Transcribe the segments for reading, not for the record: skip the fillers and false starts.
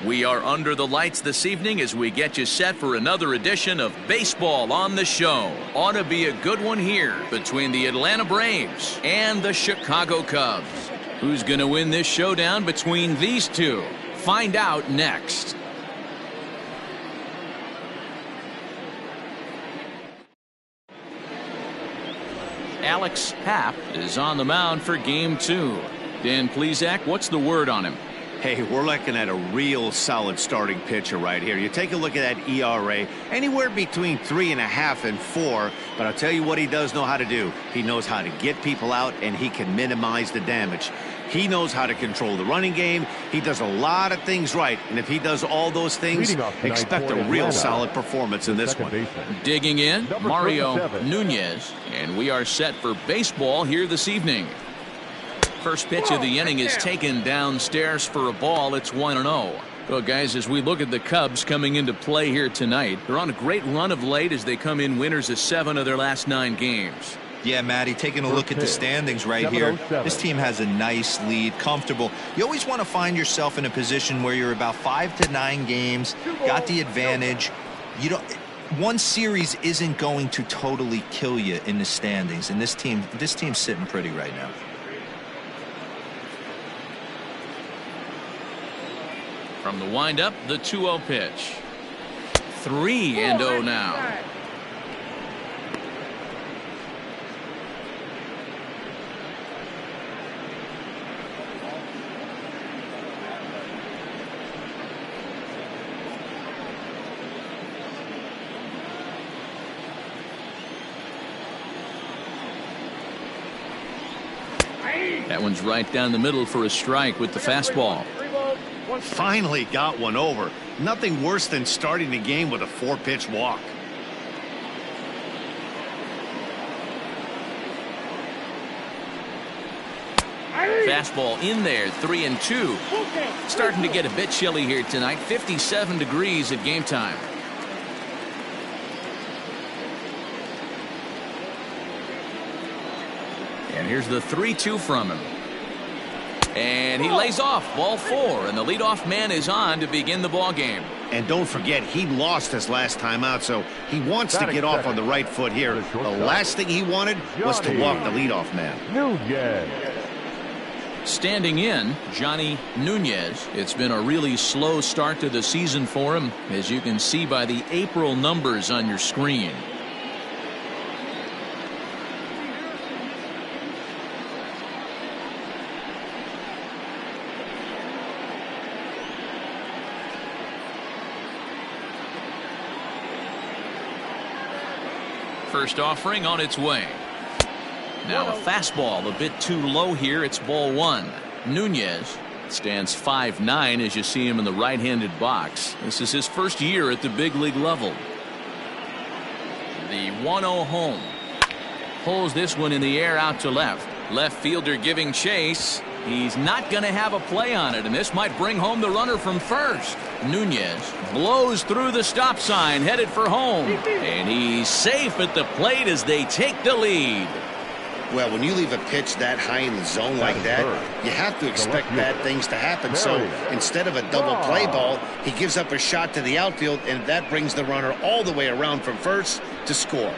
We are under the lights this evening as we get you set for another edition of Baseball on the Show. Ought to be a good one here between the Atlanta Braves and the Chicago Cubs. Who's going to win this showdown between these two? Find out next. Alex Happ is on the mound for game 2. Dan Plesac, what's the word on him? Hey, we're looking at a real solid starting pitcher right here. You take a look at that ERA, anywhere between 3.5 and 4. But I'll tell you what he does know how to do. He knows how to get people out, and he can minimize the damage. He knows how to control the running game. He does a lot of things right. And if he does all those things, expect a real solid performance in this one. Digging in, Mario Nunez. And we are set for baseball here this evening. First pitch of the inning is taken downstairs for a ball. It's 1-0. Well, guys, as we look at the Cubs coming into play here tonight, they're on a great run of late as they come in winners of 7 of their last 9 games. Yeah, Matty, taking a look at the standings right here, this team has a nice lead, comfortable. You always want to find yourself in a position where you're about 5 to 9 games, got the advantage. You don't. One series isn't going to totally kill you in the standings, and this team's sitting pretty right now. From the windup, the 2-0 pitch. 3-0 now. That one's right down the middle for a strike with the fastball. Finally got one over. Nothing worse than starting the game with a 4-pitch walk. Fastball in there, 3-2. Starting to get a bit chilly here tonight. 57 degrees at game time. And here's the 3-2 from him. And he lays off, ball 4, and the leadoff man is on to begin the ball game. And don't forget, he lost his last time out, so he wants to get off on the right foot here. The last thing he wanted was to walk the leadoff man. Standing in, Johnny Nunez. It's been a really slow start to the season for him, as you can see by the April numbers on your screen. First offering on its way. Now a fastball a bit too low here. It's ball 1. Nunez stands 5'9" as you see him in the right-handed box. This is his first year at the big league level. The 1-0 home. Pulls this one in the air out to left. Left fielder giving chase. He's not going to have a play on it, and this might bring home the runner from first. Nunez blows through the stop sign, headed for home. And he's safe at the plate as they take the lead. Well, when you leave a pitch that high in the zone like that, you have to expect bad things to happen. So instead of a double play ball, he gives up a shot to the outfield, and that brings the runner all the way around from first to score.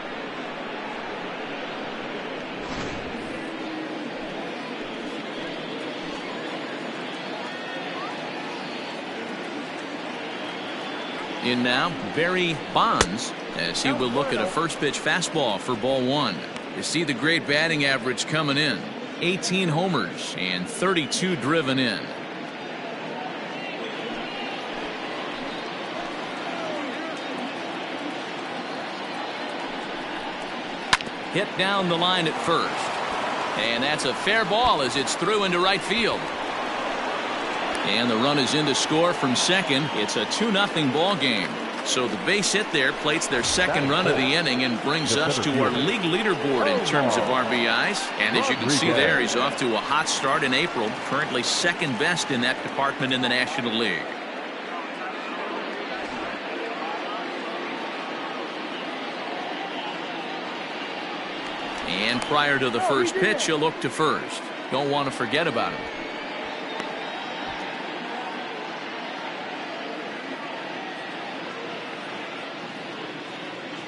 In now, Barry Bonds, as he will look at a first pitch fastball for ball 1. You see the great batting average coming in. 18 homers and 32 driven in. Hit down the line at first. And that's a fair ball as it's through into right field. And the run is in to score from second. It's a 2-0 ball game. So the base hit there plates their second run of the inning and brings us to our league leaderboard in terms of RBIs. And as you can see there, he's off to a hot start in April. Currently second best in that department in the National League. And prior to the first pitch, he'll look to first. Don't want to forget about him.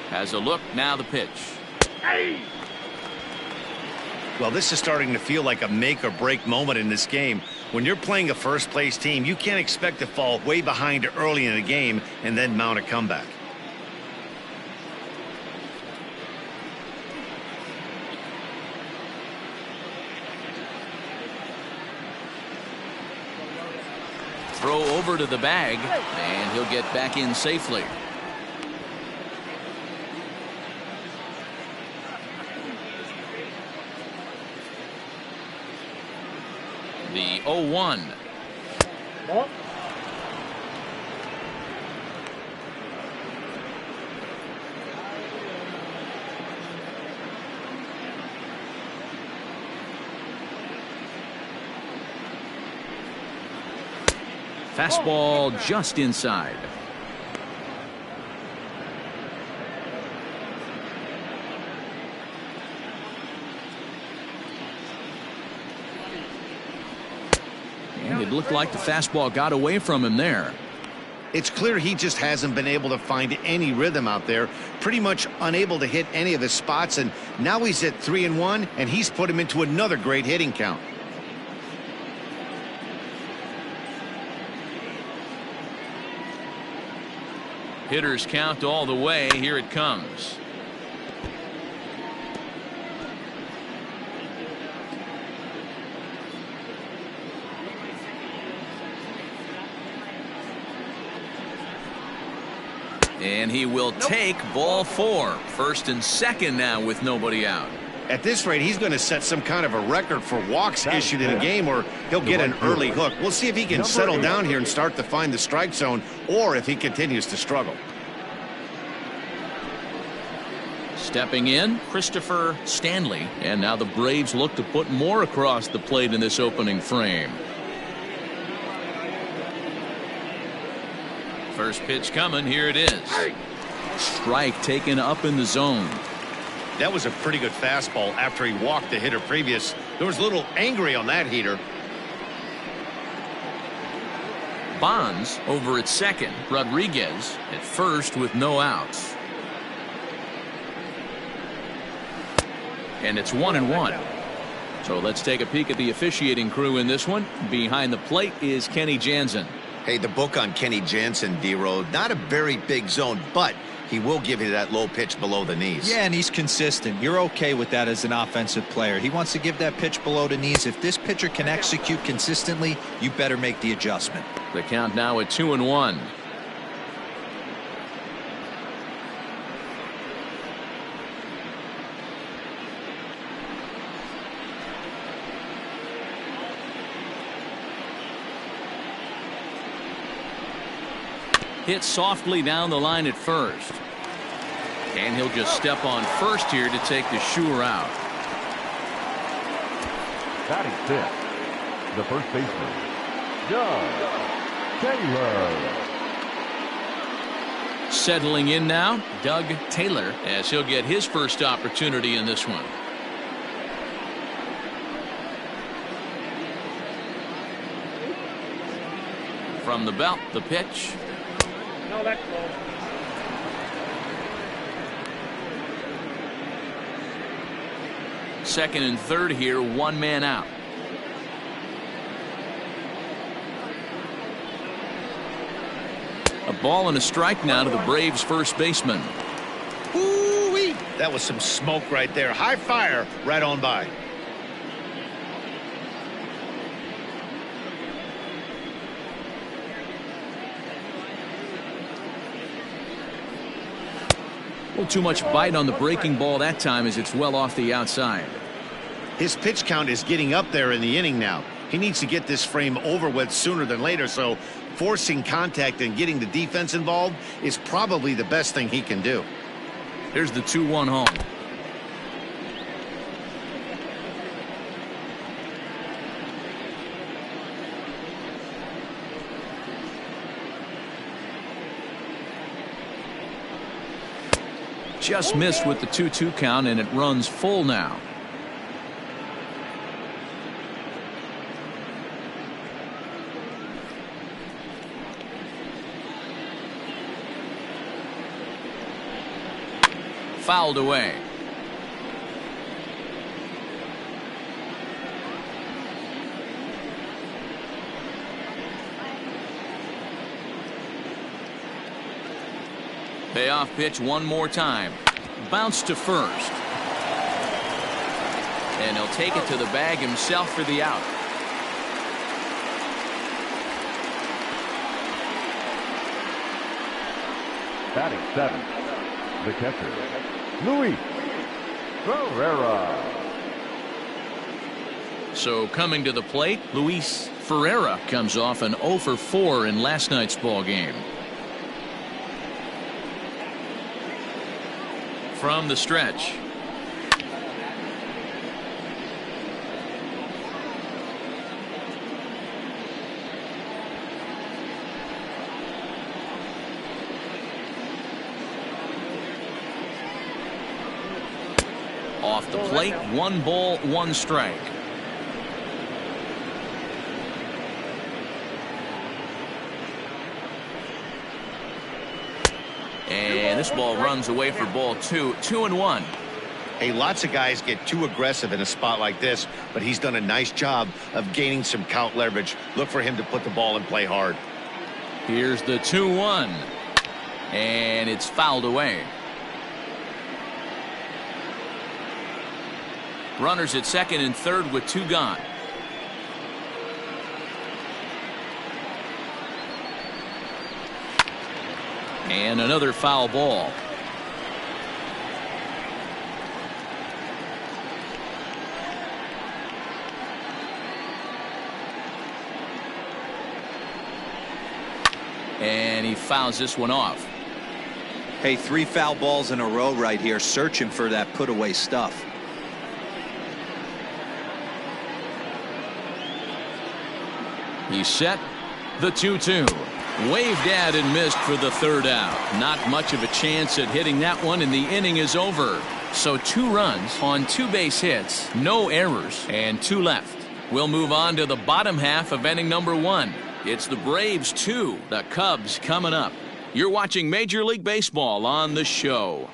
Has a look, now the pitch. Well, this is starting to feel like a make or break moment in this game. When you're playing a first place team, you can't expect to fall way behind early in the game and then mount a comeback. Throw over to the bag, and he'll get back in safely. The 0-1. Fastball just inside. And it looked like the fastball got away from him there. It's clear he just hasn't been able to find any rhythm out there. Pretty much unable to hit any of his spots, and now he's at 3-1, and he's put him into another great hitting count. Hitters count all the way. Here it comes. And he will take ball 4. First and second now with nobody out. At this rate, he's going to set some kind of a record for walks issued in a game, or he'll get an early hook. We'll see if he can settle down here and start to find the strike zone, or if he continues to struggle. Stepping in, Christopher Stanley. And now the Braves look to put more across the plate in this opening frame. First pitch coming. Here it is. Strike taken up in the zone. That was a pretty good fastball after he walked the hitter previous. There was a little angry on that heater. Bonds over at second. Rodriguez at first with no outs. And it's 1-1. So let's take a peek at the officiating crew in this one. Behind the plate is Kenny Jansen. Hey, the book on Kenny Jansen, D-Row, not a very big zone, but he will give you that low pitch below the knees. Yeah, and he's consistent. You're okay with that as an offensive player. He wants to give that pitch below the knees. If this pitcher can execute consistently, you better make the adjustment. The count now at 2-1. Hit softly down the line at first. And he'll just step on first here to take the sure out. Batting fifth, the first baseman, Doug Taylor. Settling in now, Doug Taylor, as he'll get his first opportunity in this one. From the belt, the pitch. No, that's close. Second and third here, one man out. A ball and a strike now to the Braves first baseman. Ooh-wee. That was some smoke right there. High fire right on by. Too much bite on the breaking ball that time as it's well off the outside. His pitch count is getting up there in the inning now. He needs to get this frame over with sooner than later, so forcing contact and getting the defense involved is probably the best thing he can do. Here's the 2-1 home. Just missed with the 2-2 count, and it runs full now. fouled away. Payoff pitch one more time. Bounce to first. And he'll take it to the bag himself for the out. Batting seventh, the catcher, Luis Ferreira. So coming to the plate, Luis Ferreira comes off an 0 for 4 in last night's ball game. From the stretch. Off the plate, 1 ball, 1 strike. And this ball runs away for ball 2, 2-1. Hey, lots of guys get too aggressive in a spot like this, but he's done a nice job of gaining some count leverage. Look for him to put the ball in play hard. Here's the 2-1. And it's fouled away. Runners at second and third with 2 gone. And another foul ball. And he fouls this one off. Hey, 3 foul balls in a row right here, searching for that put away stuff. He's set. The 2-2. Waved at and missed for the 3rd out. Not much of a chance at hitting that one, and the inning is over. So 2 runs on 2 base hits, no errors, and 2 left. We'll move on to the bottom half of inning number 1. It's the Braves 2, the Cubs coming up. You're watching Major League Baseball on the show.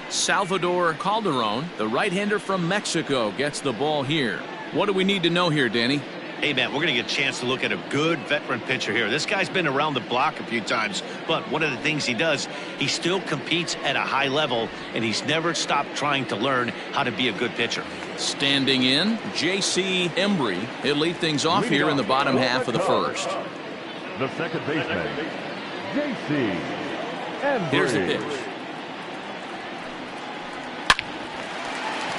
Salvador Calderon, the right-hander from Mexico, gets the ball here. What do we need to know here, Danny? Hey, man, we're going to get a chance to look at a good veteran pitcher here. This guy's been around the block a few times, but one of the things he does, he still competes at a high level, and he's never stopped trying to learn how to be a good pitcher. Standing in, J.C. Embry. He'll lead things off here in the bottom half of the first. The second baseman, J.C. Embry. Here's the pitch.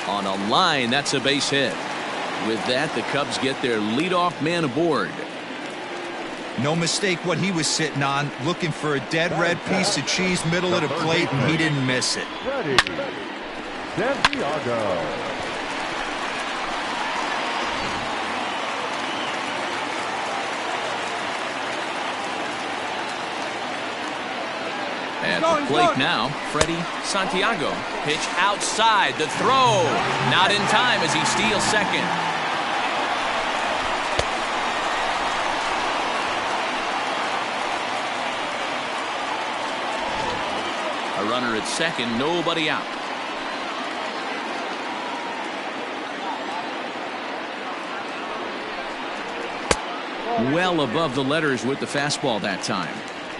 On a line, that's a base hit. With that, the Cubs get their leadoff man aboard. No mistake what he was sitting on, looking for a dead red piece of cheese middle of the plate, and he didn't miss it. Ready, Santiago. At the plate now, Freddie Santiago. Pitch outside, the throw. Not in time as he steals second. A runner at second, nobody out. Well above the letters with the fastball that time.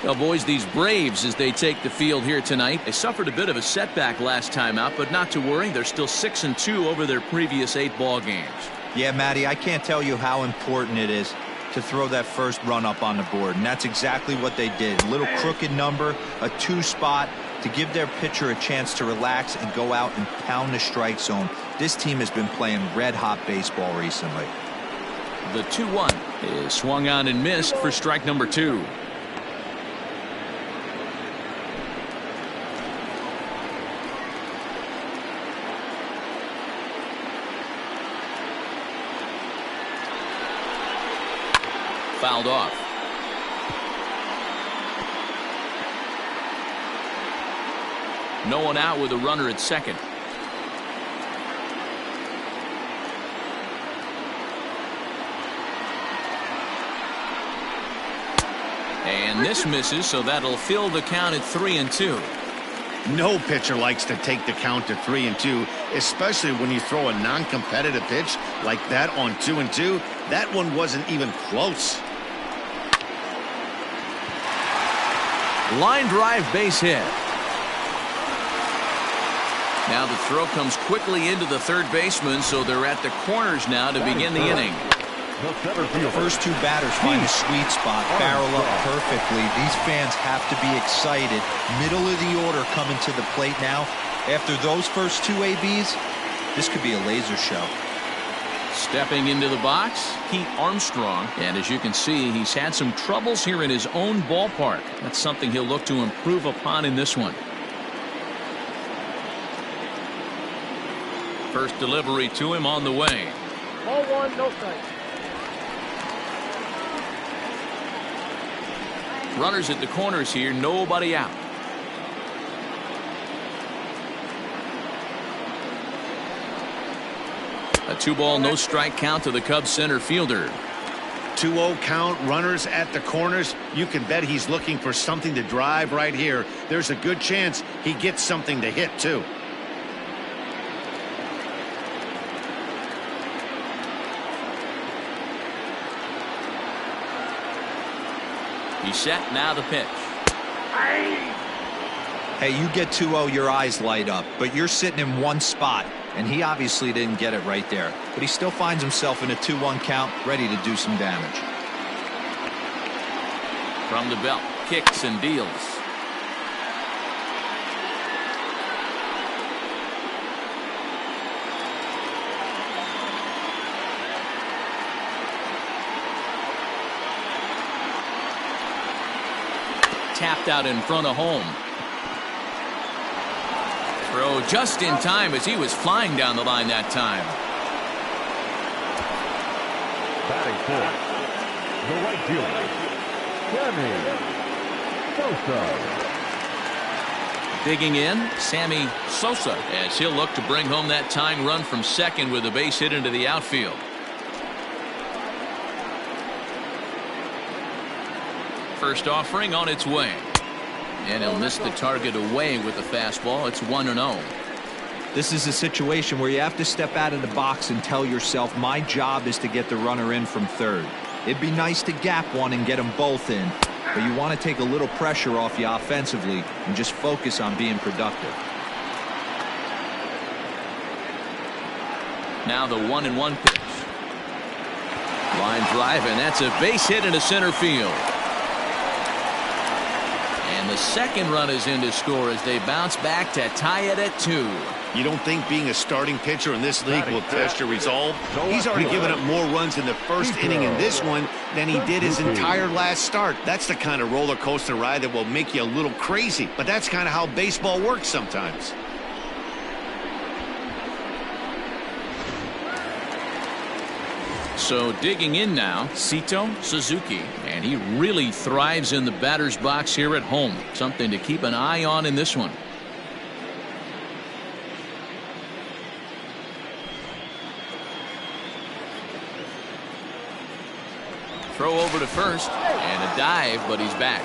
Well, boys, these Braves, as they take the field here tonight, they suffered a bit of a setback last time out, but not to worry. They're still 6-2 over their previous 8 ball games. Yeah, Matty, I can't tell you how important it is to throw that first run up on the board, and that's exactly what they did. A little crooked number, a 2 spot to give their pitcher a chance to relax and go out and pound the strike zone. This team has been playing red-hot baseball recently. The 2-1 is swung on and missed for strike number 2. Fouled off. No one out with a runner at second. And this misses, so that'll fill the count at 3-2. No pitcher likes to take the count to 3-2, especially when you throw a non-competitive pitch like that on 2-2. That one wasn't even close. Line drive, base hit. Now the throw comes quickly into the third baseman, so they're at the corners now to begin the inning. The first two batters find a sweet spot, barrel up perfectly. These fans have to be excited. Middle of the order coming to the plate now. After those first two ABs, this could be a laser show. Stepping into the box, Pete Armstrong. And as you can see, he's had some troubles here in his own ballpark. That's something he'll look to improve upon in this one. First delivery to him on the way. Ball one, no strikes. Runners at the corners here, nobody out. A 2-ball, no strike count to the Cubs center fielder. 2-0 count, runners at the corners. You can bet he's looking for something to drive right here. There's a good chance he gets something to hit too. He's set, now the pitch. Hey, you get 2-0, your eyes light up, but you're sitting in one spot, and he obviously didn't get it right there. But he still finds himself in a 2-1 count, ready to do some damage. From the belt, kicks and deals. Tapped out in front of home. Throw just in time as he was flying down the line that time. Batting fourth, the right fielder, Sammy Sosa. Digging in, Sammy Sosa, as he'll look to bring home that tying run from second with a base hit into the outfield. First offering on its way. And he'll miss the target away with the fastball. It's 1-0. This is a situation where you have to step out of the box and tell yourself, my job is to get the runner in from third. It'd be nice to gap one and get them both in, but you want to take a little pressure off you offensively and just focus on being productive. Now the 1-1 pitch. Line drive, and that's a base hit into center field. And the second run is in to score as they bounce back to tie it at 2. You don't think being a starting pitcher in this league will test your resolve? He's already given up more runs in the first inning in this one than he did his entire last start. That's the kind of roller coaster ride that will make you a little crazy. But that's kind of how baseball works sometimes. So digging in now, Sito Suzuki, and he really thrives in the batter's box here at home. Something to keep an eye on in this one. Throw over to first, and a dive, but he's back.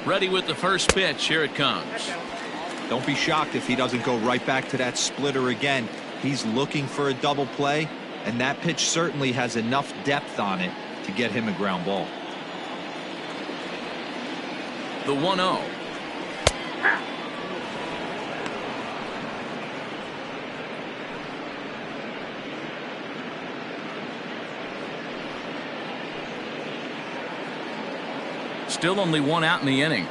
Ready with the first pitch. Here it comes. Don't be shocked if he doesn't go right back to that splitter again. He's looking for a double play, and that pitch certainly has enough depth on it to get him a ground ball. The 1-0. Still only one out in the inning.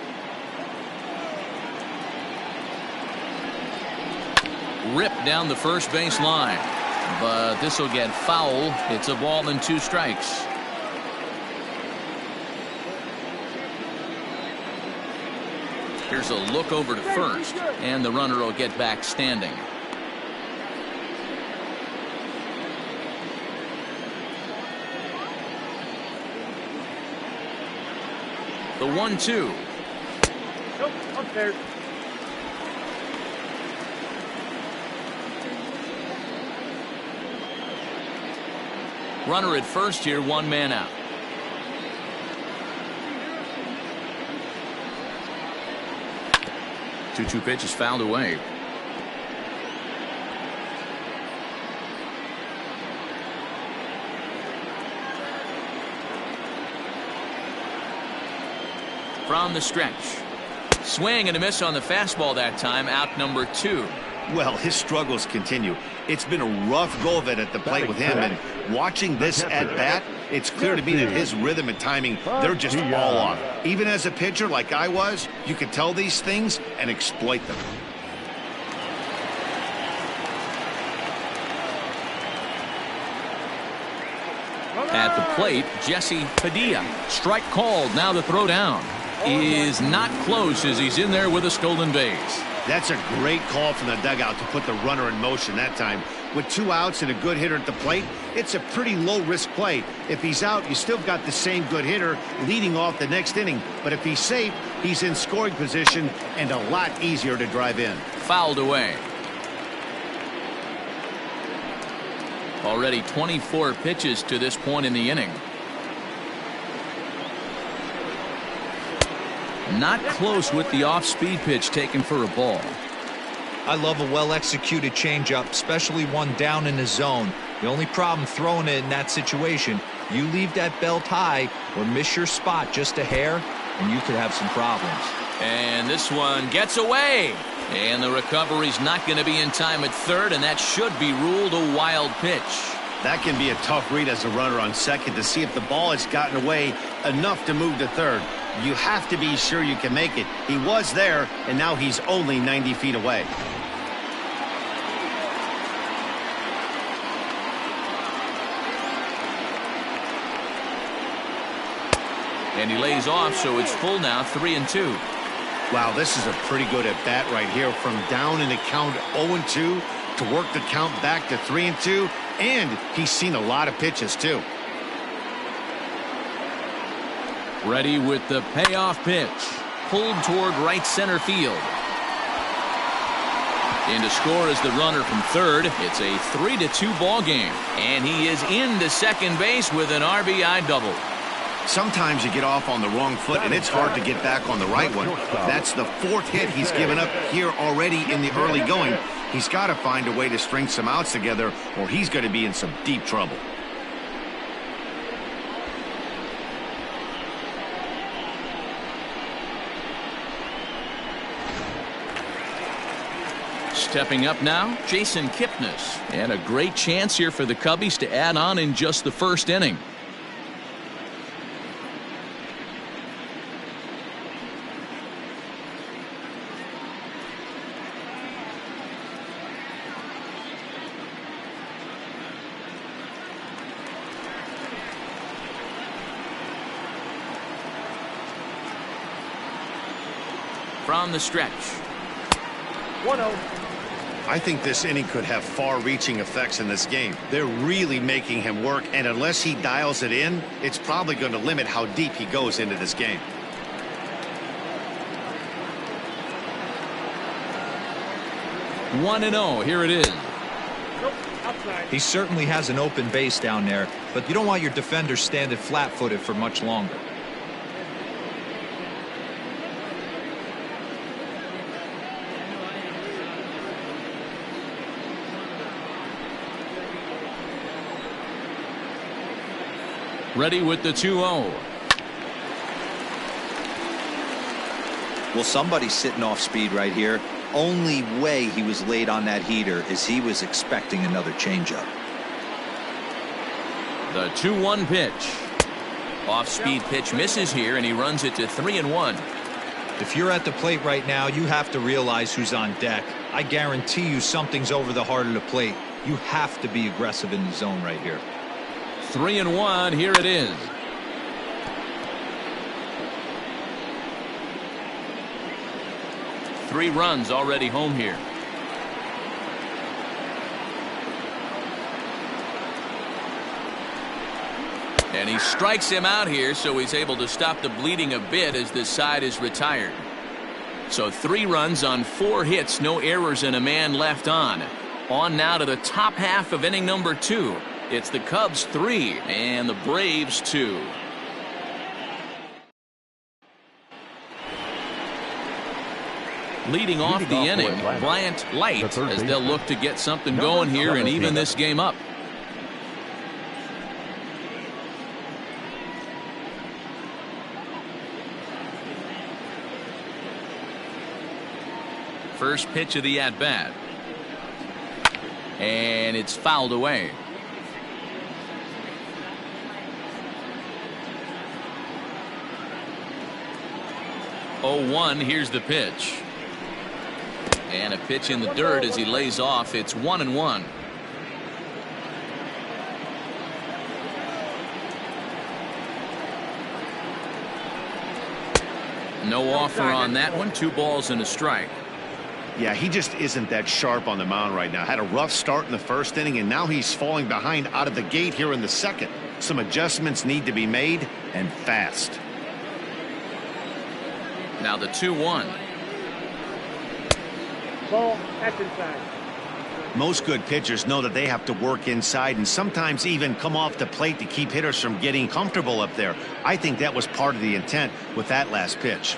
Ripped down the first base line, but this will get foul. It's a ball and 2 strikes. Here's a look over to first, and the runner will get back standing. The 1-2. Nope, upstairs. Runner at first here, 1 man out. Two pitch is fouled away. From the stretch. Swing and a miss on the fastball that time. Out number 2. Well, his struggles continue. It's been a rough go of it at the plate with him, and watching this at bat, it's clear to me that his rhythm and timing, they're just all off. Even as a pitcher like I was, you can tell these things and exploit them. At the plate, Jesse Padilla. Strike called. Now the throw down is not close as he's in there with a stolen base. That's a great call from the dugout to put the runner in motion that time. With 2 outs and a good hitter at the plate, it's a pretty low-risk play. If he's out, you still got the same good hitter leading off the next inning. But if he's safe, he's in scoring position and a lot easier to drive in. Fouled away. Already 24 pitches to this point in the inning. Not close with the off-speed pitch taken for a ball. I love a well-executed changeup, especially one down in the zone. The only problem throwing it in that situation, you leave that belt high or miss your spot just a hair, and you could have some problems. And this one gets away. And the recovery's not going to be in time at third, and that should be ruled a wild pitch. That can be a tough read as a runner on second to see if the ball has gotten away enough to move to third. You have to be sure you can make it. He was there, and now he's only 90 feet away. And he lays off, so it's full now, 3-2. Wow, this is a pretty good at bat right here. From down in the count 0-2 to work the count back to 3-2, and he's seen a lot of pitches too. Ready with the payoff pitch. Pulled toward right center field. In to score is the runner from third. It's a 3-2 ball game, and he is into second base with an RBI double. Sometimes you get off on the wrong foot, and it's hard to get back on the right one. That's the 4th hit he's given up here already in the early going. He's got to find a way to string some outs together, or he's going to be in some deep trouble. Stepping up now, Jason Kipnis. And a great chance here for the Cubbies to add on in just the first inning. From the stretch. 1-0. I think this inning could have far-reaching effects in this game. They're really making him work, and unless he dials it in, it's probably going to limit how deep he goes into this game. One and 0. Here it is. Nope, outside. He certainly has an open base down there, but you don't want your defender standing flat-footed for much longer. Ready with the 2-0. Well, somebody's sitting off speed right here. Only way he was late on that heater is he was expecting another changeup. The 2-1 pitch. Off-speed pitch misses here, and he runs it to 3-1. If you're at the plate right now, you have to realize who's on deck. I guarantee you something's over the heart of the plate. You have to be aggressive in the zone right here. 3-1. Here it is. Three runs already home here. And he strikes him out here, so he's able to stop the bleeding a bit as this side is retired. So 3 runs on 4 hits, no errors, and a man left on. On now to the top half of inning number 2. It's the Cubs 3 and the Braves 2. Leading off the inning, Bryant Light, as they'll look to get something going here and even this game up. First pitch of the at-bat. And it's fouled away. 0-1, here's the pitch. And a pitch in the dirt as he lays off. It's 1-1. No offer on that one. 2 balls and a strike. Yeah, he just isn't that sharp on the mound right now. Had a rough start in the first inning, and now he's falling behind out of the gate here in the second. Some adjustments need to be made, and fast. Now the 2-1. Ball, that's inside. Most good pitchers know that they have to work inside and sometimes even come off the plate to keep hitters from getting comfortable up there. I think that was part of the intent with that last pitch.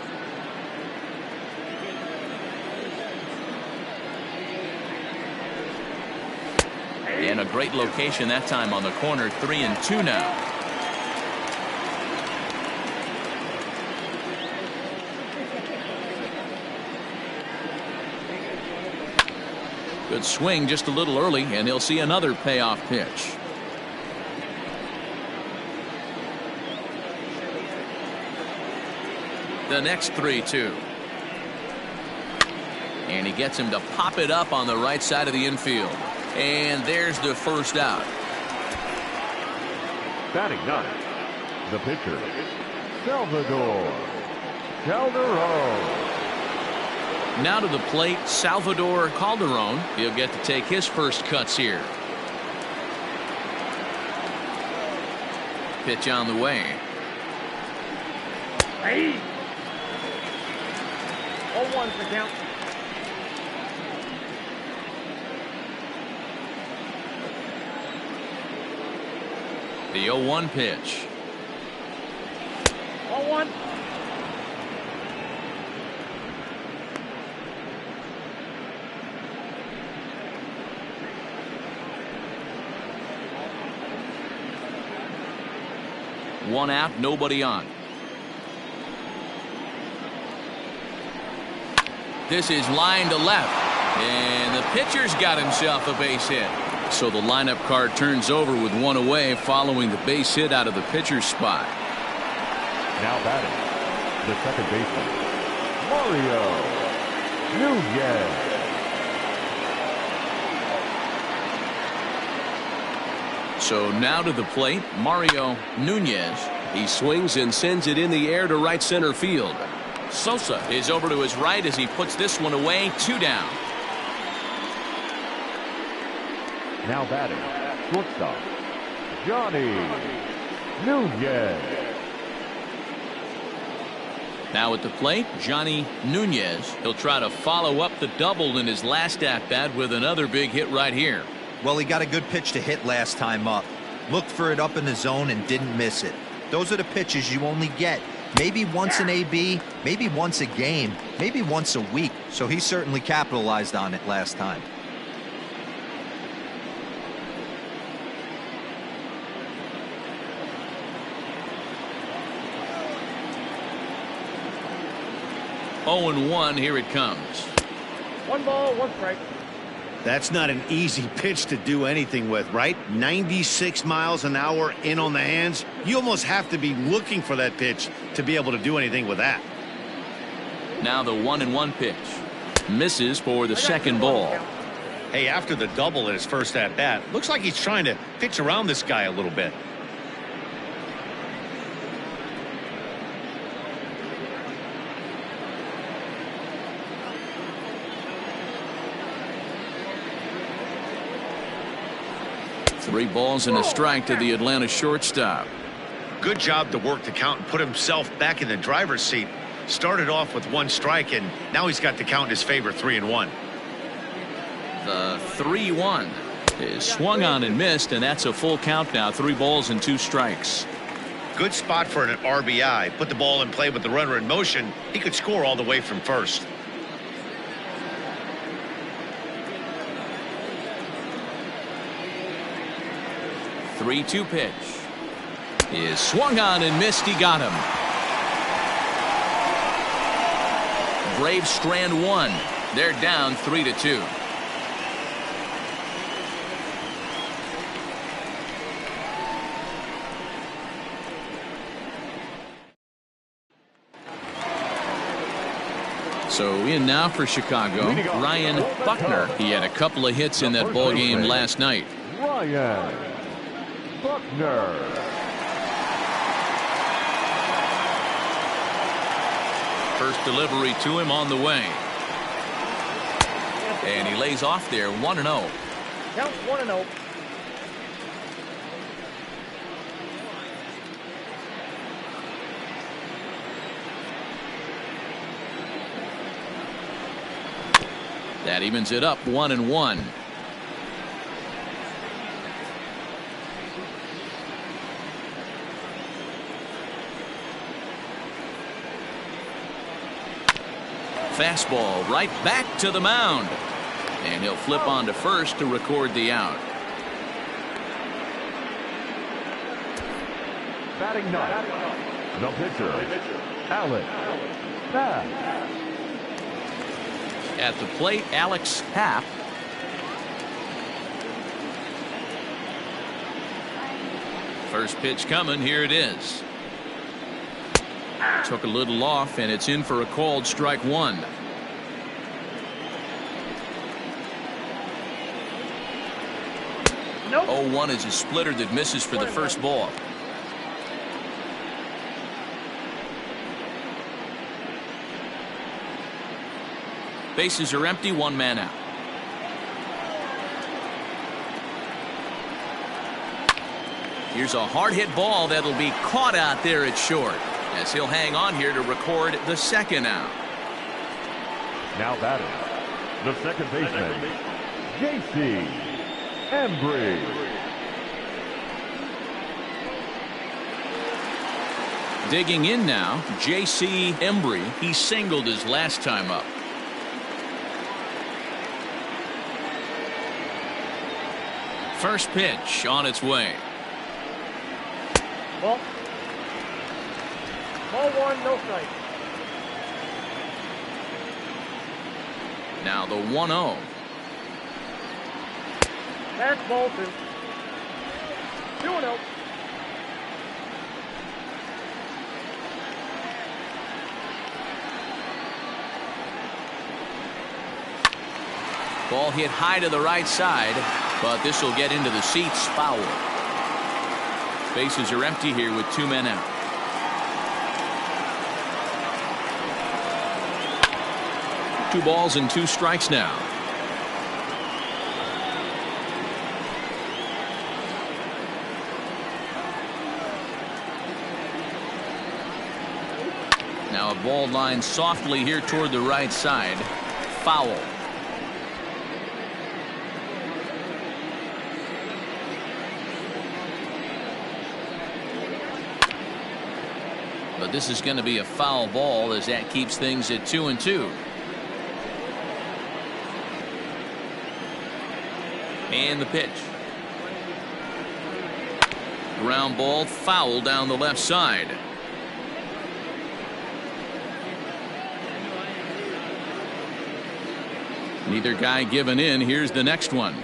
And a great location that time on the corner. 3-2 now. Good swing just a little early, and he'll see another payoff pitch. The next 3-2. And he gets him to pop it up on the right side of the infield. And there's the first out. Batting ninth, the pitcher, Salvador Calderon. Now to the plate, Salvador Calderon. He'll get to take his first cuts here. Pitch on the way. Hey! 0-1 for count. The 0-1 pitch. 0-1. One out, nobody on. This is line to left. And the pitcher's got himself a base hit. So the lineup card turns over with one away following the base hit out of the pitcher's spot. Now batting, the second baseman, Mario Nunez. So now to the plate, Mario Nunez. He swings and sends it in the air to right center field. Sosa is over to his right as he puts this one away. 2 down. Now batting, shortstop, Johnny Nunez. Now at the plate, Johnny Nunez. He'll try to follow up the double in his last at-bat with another big hit right here. Well, he got a good pitch to hit last time up. Looked for it up in the zone and didn't miss it. Those are the pitches you only get maybe once an AB, maybe once a game, maybe once a week. So he certainly capitalized on it last time. Oh and 1, here it comes. 1 ball, 1 strike. That's not an easy pitch to do anything with, right? 96 miles an hour in on the hands. You almost have to be looking for that pitch to be able to do anything with that. Now the 1-1 pitch. Misses for the second ball. Hey, after the double in his first at-bat, looks like he's trying to pitch around this guy a little bit. Three balls and a strike to the Atlanta shortstop. Good job to work the count and put himself back in the driver's seat. Started off with 1 strike, and now he's got the count in his favor, 3-1. The 3-1. Is swung on and missed, and that's a full count now. 3 balls and 2 strikes. Good spot for an RBI. Put the ball in play with the runner in motion. He could score all the way from first. The 3-2 pitch is swung on and missed. He got him. Braves strand 1. They're down 3-2. So in now for Chicago, Ryan Buckner. He had a couple of hits in that ball game last night. Ryan Buckner. First delivery to him on the way. And he lays off there, 1-0. Count 1-0. That evens it up, 1-1. Fastball right back to the mound. And he'll flip on to first to record the out. Batting ninth, the pitcher, Alex Papp. At the plate, Alex Papp. First pitch coming. Here it is. Took a little off, and it's in for a called strike 1. Nope. 0-1 is a splitter that misses for the first ball. Bases are empty, 1 man out. Here's a hard hit ball that'll be caught out there at short, as he'll hang on here to record the second out. Now batting, the second baseman, J.C. Embry. Digging in now, J.C. Embry. He singled his last time up. First pitch on its way. Ball. Ball 1, no strike. Now the 1-0. That's ball 2. 2-0. Ball hit high to the right side, but this will get into the seats. Foul. Bases are empty here with 2 men out. Two balls and 2 strikes now. Now a ball lined softly here toward the right side. Foul. But this is going to be a foul ball, as that keeps things at 2-2. And the pitch. Ground ball, foul down the left side. Neither guy giving in. Here's the next one.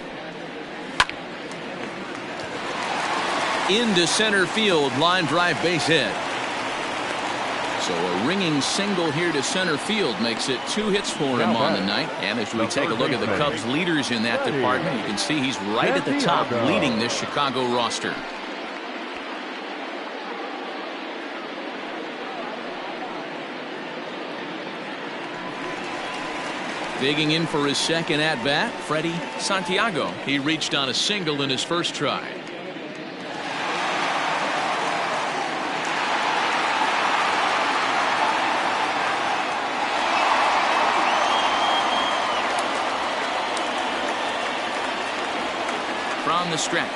Into center field, line drive, base hit. So a ringing single here to center field makes it 2 hits for him on the night. And as we take a look at the Cubs leaders in that department, you can see he's right at the top leading this Chicago roster. Digging in for his second at-bat, Freddie Santiago. He reached on a single in his first try. down the stretch.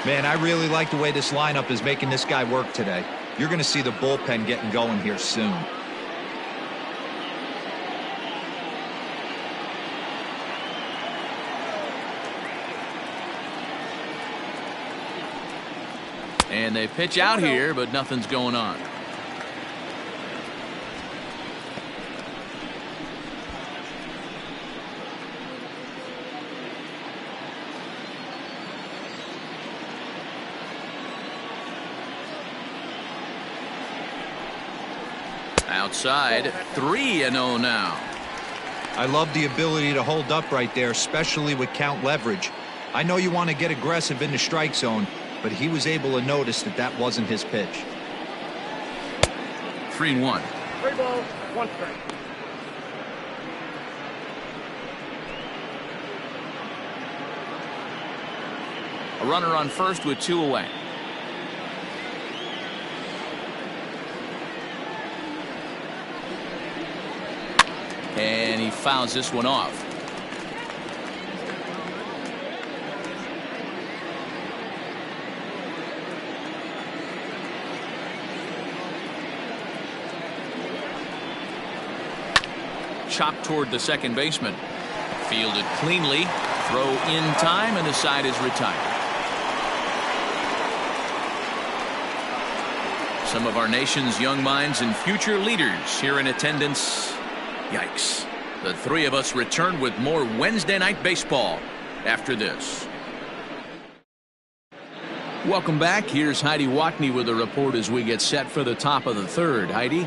Man, I really like the way this lineup is making this guy work today. You're going to see the bullpen getting going here soon. And they pitch out here, but nothing's going on. Outside, 3-0 now. I love the ability to hold up right there, especially with count leverage. I know you want to get aggressive in the strike zone, but he was able to notice that that wasn't his pitch. 3-1. 3 balls, 1 strike. A runner on first with 2 away. And he fouls this one off. Chopped toward the second baseman. Fielded cleanly. Throw in time, and the side is retired. Some of our nation's young minds and future leaders here in attendance. Yikes. The three of us return with more Wednesday night baseball after this. Welcome back. Here's Heidi Watney with a report as we get set for the top of the third. Heidi?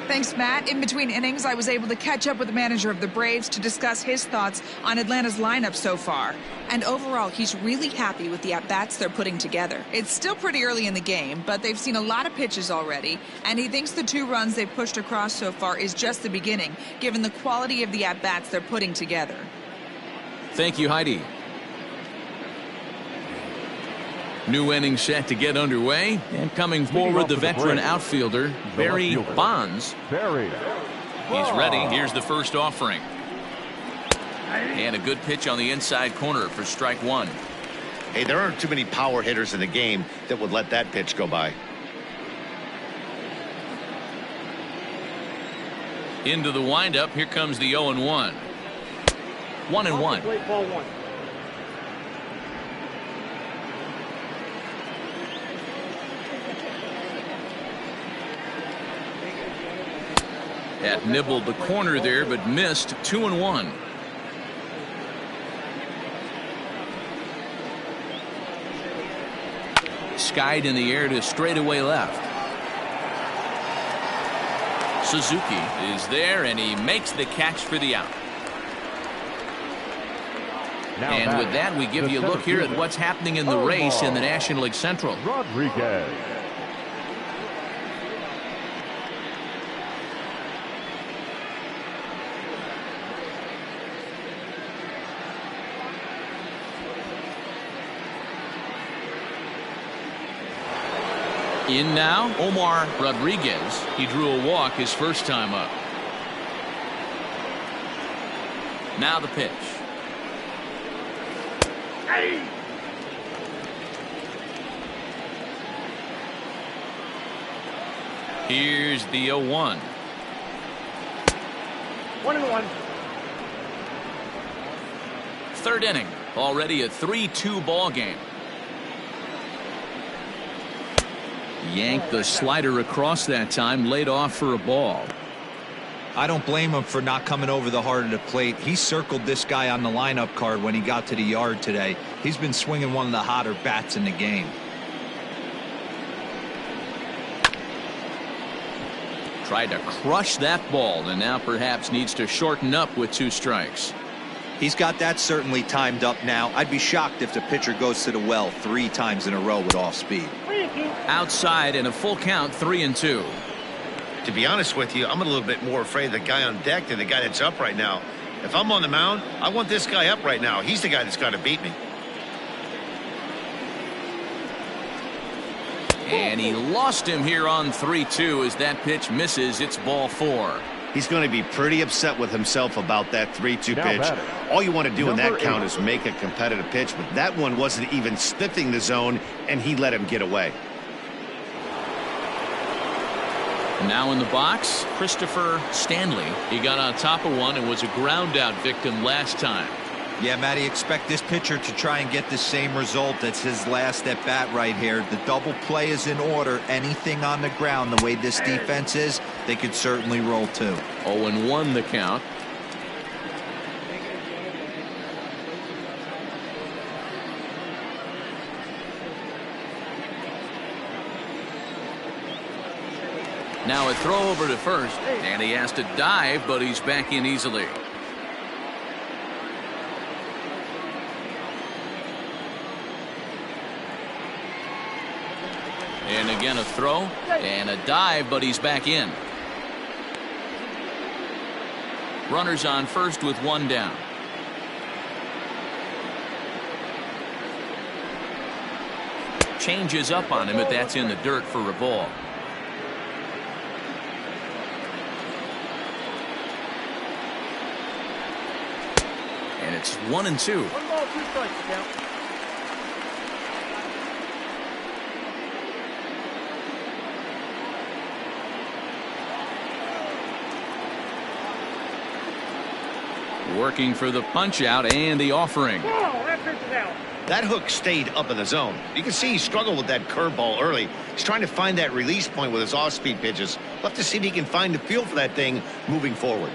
Thanks, Matt. In between innings, I was able to catch up with the manager of the Braves to discuss his thoughts on Atlanta's lineup so far. And overall, he's really happy with the at-bats they're putting together. It's still pretty early in the game, but they've seen a lot of pitches already, and he thinks the 2 runs they've pushed across so far is just the beginning, given the quality of the at-bats they're putting together. Thank you, Heidi. New inning set to get underway, and coming forward, the veteran outfielder, Barry Bonds. He's ready. Here's the first offering. And a good pitch on the inside corner for strike 1. Hey, there aren't too many power hitters in the game that would let that pitch go by. Into the windup. Here comes the 0-1. 1-1. Plate ball 1. That nibbled the corner there, but missed. 2-1. Skied in the air to straightaway left. Suzuki is there, and he makes the catch for the out. And with that, we give you a look here at what's happening in the race in the National League Central. Rodriguez. In now, Omar Rodriguez. He drew a walk his first time up. Now the pitch. Hey! Here's the 0-1. 1-1. Third inning. Already a 3-2 ball game. Yanked the slider across that time, laid off for a ball. I don't blame him for not coming over the heart of the plate. He circled this guy on the lineup card when he got to the yard today. He's been swinging one of the hotter bats in the game. Tried to crush that ball, and now perhaps needs to shorten up with 2 strikes. He's got that certainly timed up now. I'd be shocked if the pitcher goes to the well 3 times in a row with off speed. Outside in a full count, 3-2. To be honest with you, I'm a little bit more afraid of the guy on deck than the guy that's up right now. If I'm on the mound, I want this guy up right now. He's the guy that's got to beat me. And he lost him here on 3-2 as that pitch misses. It's ball 4. He's going to be pretty upset with himself about that 3-2 Now pitch. batting, All you want to do in that number count 8. is make a competitive pitch, but that one wasn't even sniffing the zone, and he let him get away. Now in the box, Christopher Stanley. He got on top of one and was a ground out victim last time. Yeah, Matty, expect this pitcher to try and get the same result. That's his last at bat right here. The double play is in order. Anything on the ground, the way this defense is, they could certainly roll too. 0-1 the count. Now a throw over to first, and he has to dive, but he's back in easily. And again a throw and a dive, but he's back in. Runners on first with one down. Changes up on him, but that's in the dirt for a ball. And it's 1-2. 1 ball, 2 strikes, count. Working for the punch out and the offering. Ball, that pitch is out. That hook stayed up in the zone. You can see he struggled with that curveball early. He's trying to find that release point with his off-speed pitches. We'll have to see if he can find the feel for that thing moving forward.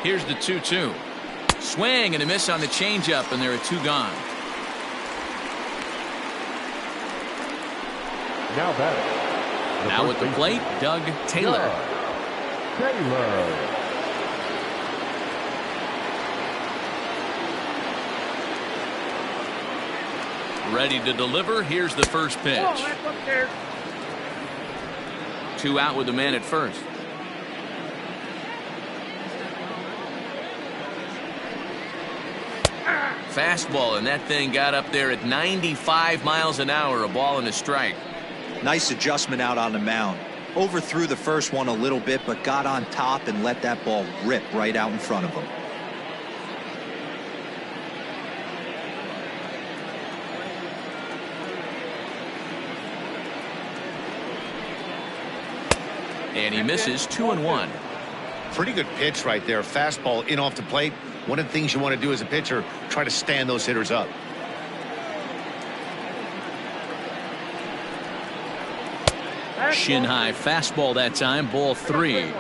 Here's the 2-2. Swing and a miss on the changeup, and there are 2 gone. Now batting. Now at the plate, Doug Taylor. Taylor. Ready to deliver. Here's the first pitch. Ball, that's upstairs. 2 out with the man at first. Fastball, and that thing got up there at 95 miles an hour, a ball and a strike. Nice adjustment out on the mound. Overthrew the first one a little bit, but got on top and let that ball rip right out in front of him. And he misses 2-1. Pretty good pitch right there. Fastball in off the plate. One of the things you want to do as a pitcher, try to stand those hitters up. Shin high fastball that time, ball 3.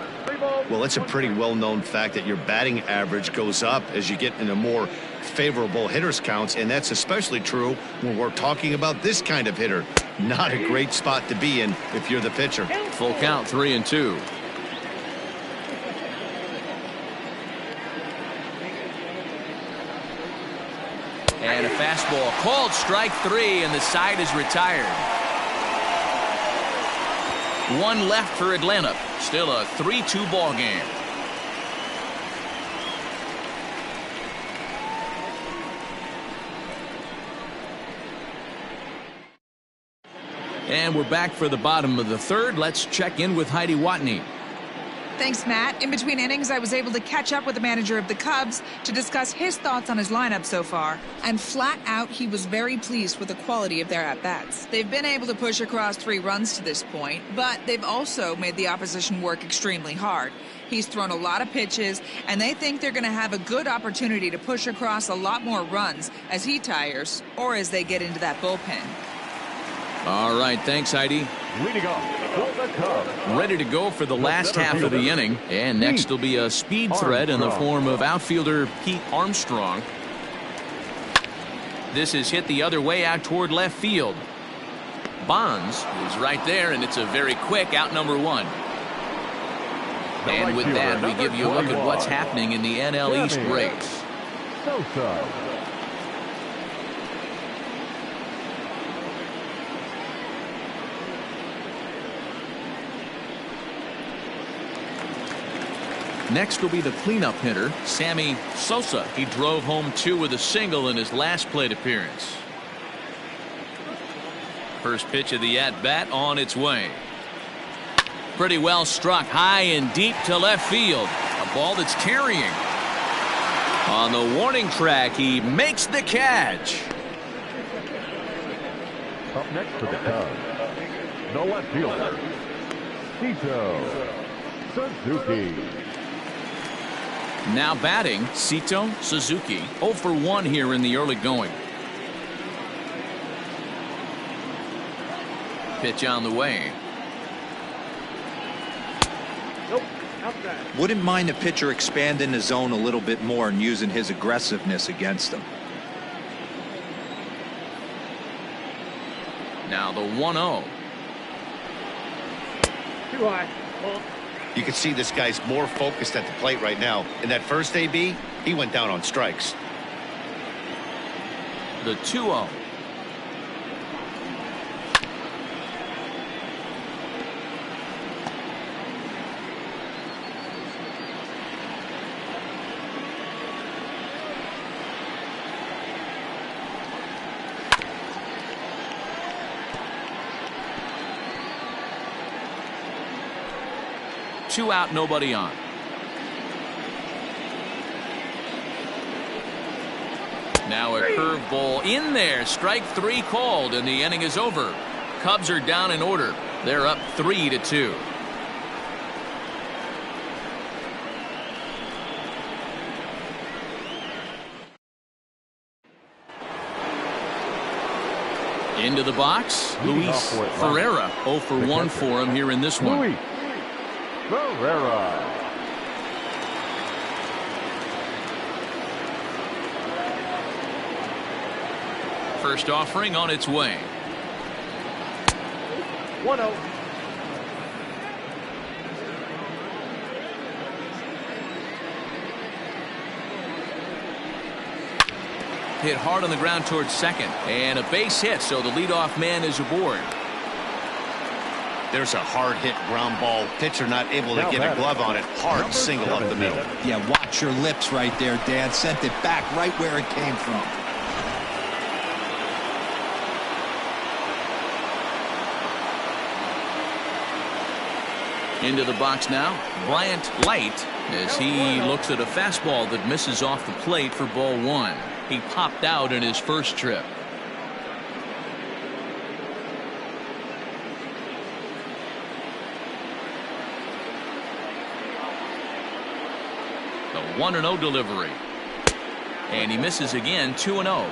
Well, it's a pretty well-known fact that your batting average goes up as you get into more favorable hitters counts, and that's especially true when we're talking about this kind of hitter. Not a great spot to be in if you're the pitcher. Full count, 3-2. And a fastball called strike 3, and the side is retired. 1 left for Atlanta. Still a 3-2 ball game. And we're back for the bottom of the third. Let's check in with Heidi Watney. Thanks, Matt. In between innings, I was able to catch up with the manager of the Cubs to discuss his thoughts on his lineup so far. And flat out, he was very pleased with the quality of their at-bats. They've been able to push across 3 runs to this point, but they've also made the opposition work extremely hard. He's thrown a lot of pitches, and they think they're going to have a good opportunity to push across a lot more runs as he tires or as they get into that bullpen. All right, thanks, Heidi. Leading off for the Cubs. Ready to go for the last half of the inning. And next will be a speed threat in the form of outfielder Pete Armstrong. This is hit the other way out toward left field. Bonds is right there, and it's a very quick out number 1. And with that, we give you a look at what's happening in the NL East race. Sosa. Next will be the cleanup hitter, Sammy Sosa. He drove home 2 with a single in his last plate appearance. First pitch of the at-bat on its way. Pretty well struck high and deep to left field. A ball that's carrying. On the warning track, he makes the catch. Up next for the Cubs, the left fielder, Sito Suzuki. Now batting, Sito Suzuki. 0 for 1 here in the early going. Pitch on the way. Nope. Outside. Wouldn't mind a pitcher expanding the zone a little bit more and using his aggressiveness against them. Now the 1-0. Too high. Ball. You can see this guy's more focused at the plate right now. In that first AB, he went down on strikes. The 2-0. Two out, nobody on. Now a curveball in there. Strike 3 called, and the inning is over. Cubs are down in order. They're up 3-2. Into the box, Luis Ferreira. 0 for 1 for him here in this one. Luis Ferreira. First offering on its way. 1-0. Hit hard on the ground towards second, and a base hit, so the leadoff man is aboard. There's a hard hit ground ball. Pitcher not able to get a glove on it. Hard single up the middle. Yeah, watch your lips right there, Dan. Sent it back right where it came from. Into the box now, Bryant Light, as he looks at a fastball that misses off the plate for ball 1. He popped out in his first trip. The 1-0 delivery. And he misses again. 2-0.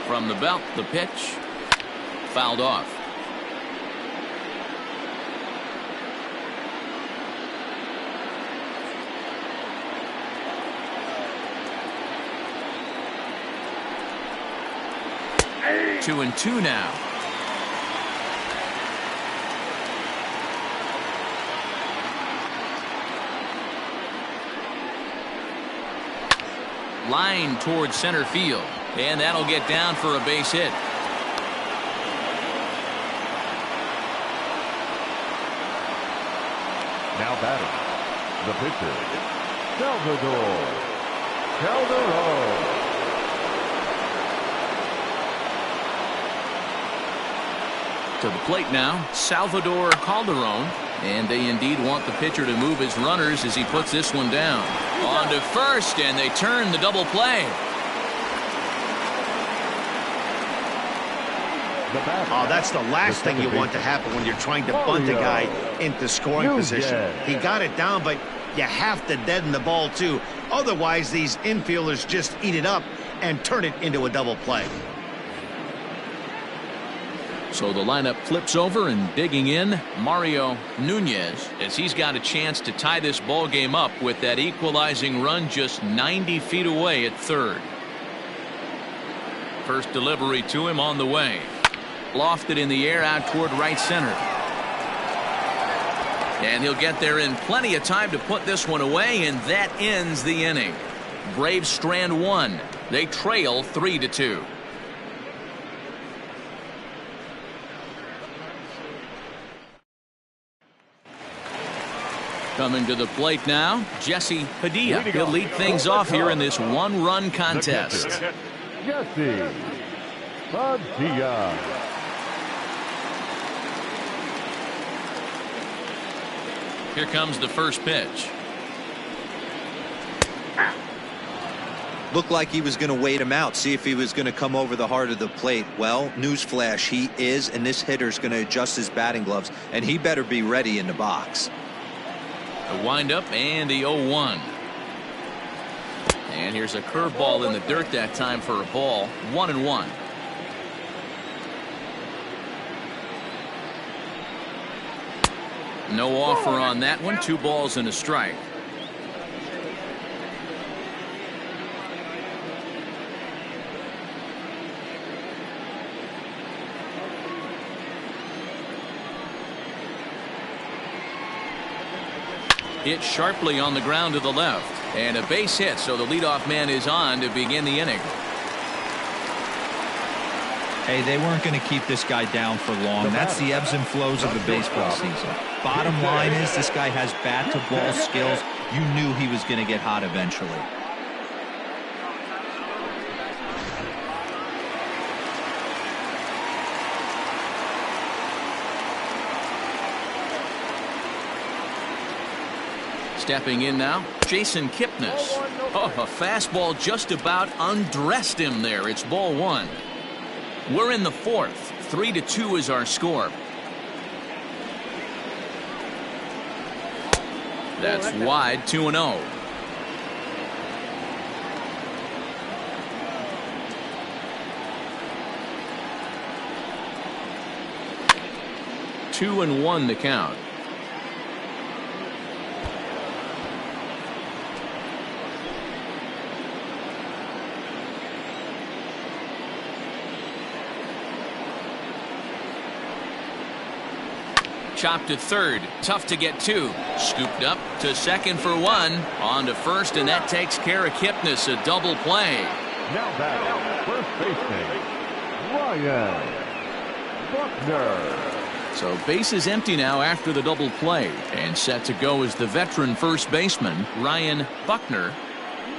From the belt, the pitch. Fouled off. Hey. 2-2 now. Line towards center field. And that'll get down for a base hit. Now batting, the pitcher, Salvador Calderon. To the plate now, Salvador Calderon. And they indeed want the pitcher to move his runners as he puts this one down. On to first, and they turn the double play. Oh, that's the last thing you want to happen when you're trying to bunt a guy into scoring position. He got it down, but you have to deaden the ball too. Otherwise, these infielders just eat it up and turn it into a double play. So the lineup flips over, and digging in, Mario Nunez, as he's got a chance to tie this ball game up with that equalizing run just 90 feet away at third. First delivery to him on the way. Lofted in the air out toward right center. And he'll get there in plenty of time to put this one away, and that ends the inning. Braves strand one. They trail 3-2. Coming to the plate now, Jesse Padilla. He'll lead things off here in this one-run contest. Jesse Padilla. Here comes the first pitch. Looked like he was going to wait him out, see if he was going to come over the heart of the plate. Well, newsflash, he is, and this hitter's going to adjust his batting gloves, and he better be ready in the box. The windup and the 0-1. And here's a curveball in the dirt that time for a ball. 1-1. No offer on that one. 2 balls and a strike. Hit sharply on the ground to the left. And a base hit, so the leadoff man is on to begin the inning. Hey, they weren't going to keep this guy down for long. That's the ebbs and flows of the baseball season. Bottom line is this guy has bat-to-ball skills. You knew he was going to get hot eventually. Stepping in now, Jason Kipnis. Oh, a fastball just about undressed him there. It's ball 1. We're in the 4th. 3-2 is our score. That's wide. 2-0. Two and 1 the count. Chopped to third. Tough to get to. Scooped up to second for 1. On to first, and that takes care of Kipnis. A double play. Now batting, first baseman, Ryan Buckner. So base is empty now after the double play. And set to go is the veteran first baseman, Ryan Buckner.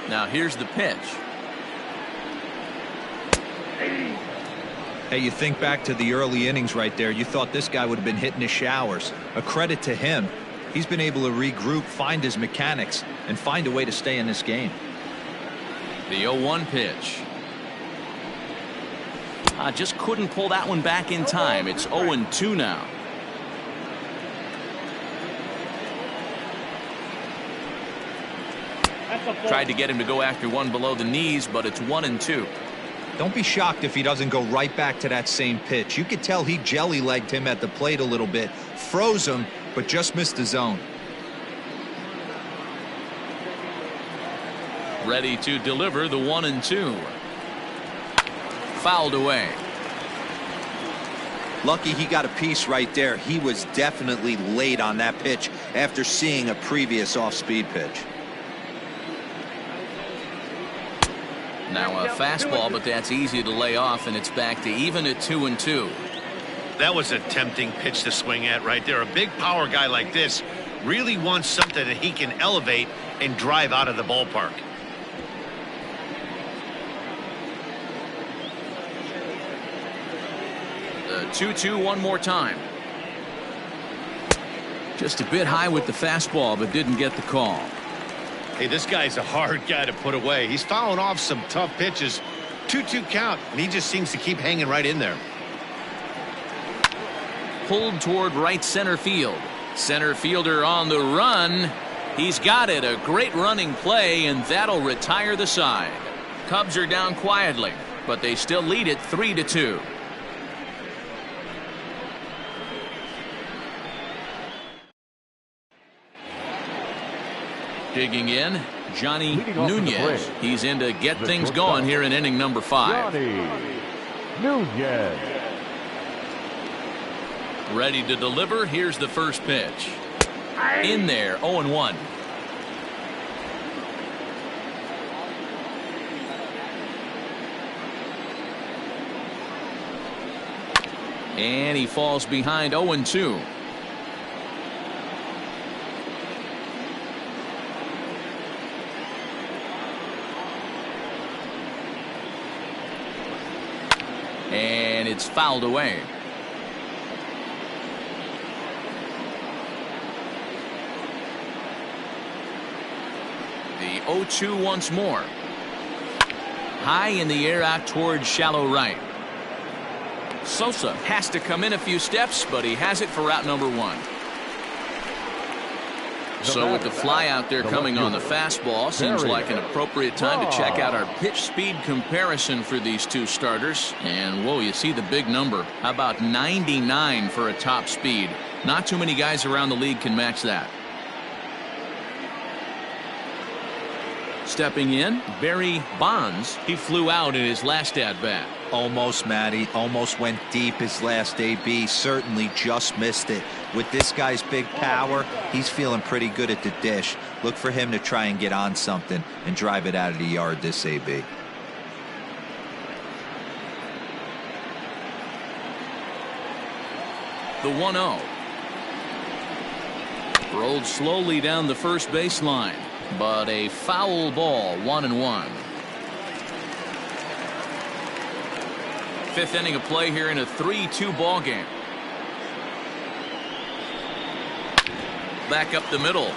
Now here's the pitch. Hey, you think back to the early innings right there. You thought this guy would have been hitting the showers. A credit to him. He's been able to regroup, find his mechanics, and find a way to stay in this game. The 0-1 pitch. Just couldn't pull that one back in time. It's 0-2 now. Tried to get him to go after one below the knees, but it's 1-2. Don't be shocked if he doesn't go right back to that same pitch. You could tell he jelly-legged him at the plate a little bit, froze him, but just missed the zone. Ready to deliver the 1-2. Fouled away. Lucky he got a piece right there. He was definitely late on that pitch after seeing a previous off-speed pitch. Now a fastball, but that's easy to lay off, and it's back to even at 2-2. That was a tempting pitch to swing at right there. A big power guy like this really wants something that he can elevate and drive out of the ballpark. The 2-2 one more time. Just a bit high with the fastball, but didn't get the call. Hey, this guy's a hard guy to put away. He's fouling off some tough pitches. 2-2 count, and he just seems to keep hanging right in there. Pulled toward right center field. Center fielder on the run. He's got it. A great running play, and that'll retire the side. Cubs are down quietly, but they still lead it 3-2. Digging in, Johnny Nunez. He's in to get things going here in inning number 5. Johnny Nunez. Ready to deliver. Here's the first pitch. In there, 0-1. And he falls behind 0-2. and it's fouled away. The 0-2 once more. High in the air out towards shallow right. Sosa has to come in a few steps, but he has it for route number 1. So with the fly out there coming on the fastball, seems like an appropriate time to check out our pitch speed comparison for these two starters. And whoa, you see the big number. How about 99 for a top speed? Not too many guys around the league can match that. Stepping in, Barry Bonds. He flew out in his last at-bat. Almost, Matty. Almost went deep his last AB. Certainly just missed it. With this guy's big power, he's feeling pretty good at the dish. Look for him to try and get on something and drive it out of the yard this AB. The 1-0. Rolled slowly down the first baseline, but a foul ball, 1-1. Fifth inning of play here in a 3-2 ball game. Back up the middle.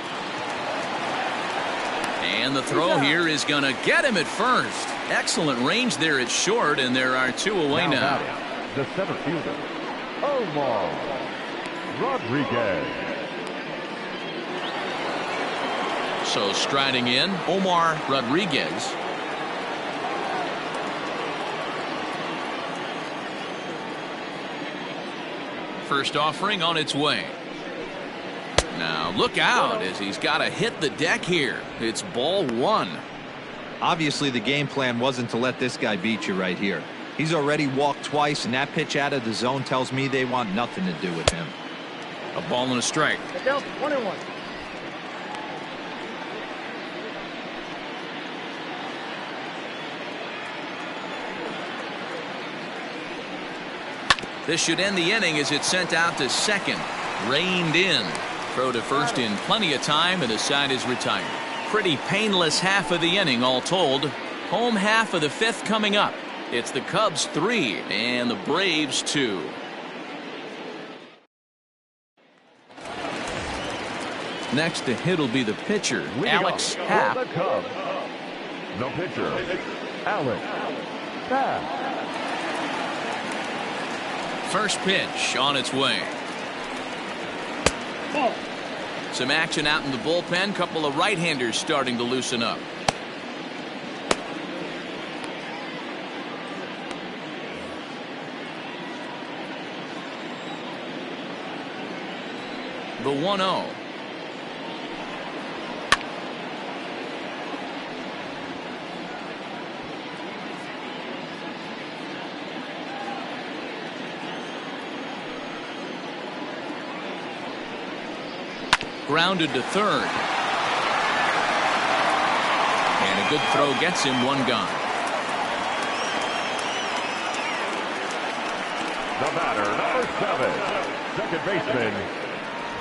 And the throw here is going to get him at first. Excellent range there at short, and there are 2 away now. The center fielder, Omar Rodriguez. So striding in, Omar Rodriguez. First offering on its way. Now look out as he's got to hit the deck here. It's ball 1. Obviously the game plan wasn't to let this guy beat you right here. He's already walked twice, and that pitch out of the zone tells me they want nothing to do with him. A ball and a strike. 1-1. This should end the inning as it's sent out to second. Reined in. Throw to first in plenty of time, and the side is retired. Pretty painless half of the inning all told. Home half of the 5th coming up. It's the Cubs 3 and the Braves 2. Next to hit will be the pitcher, Alex Happ. The Cubs, the pitcher, Alex Happ. First pitch on its way. Ball. Some action out in the bullpen. Couple of right-handers starting to loosen up. The 1-0. Grounded to third. And a good throw gets him 1 gone. The batter, number 7, second baseman,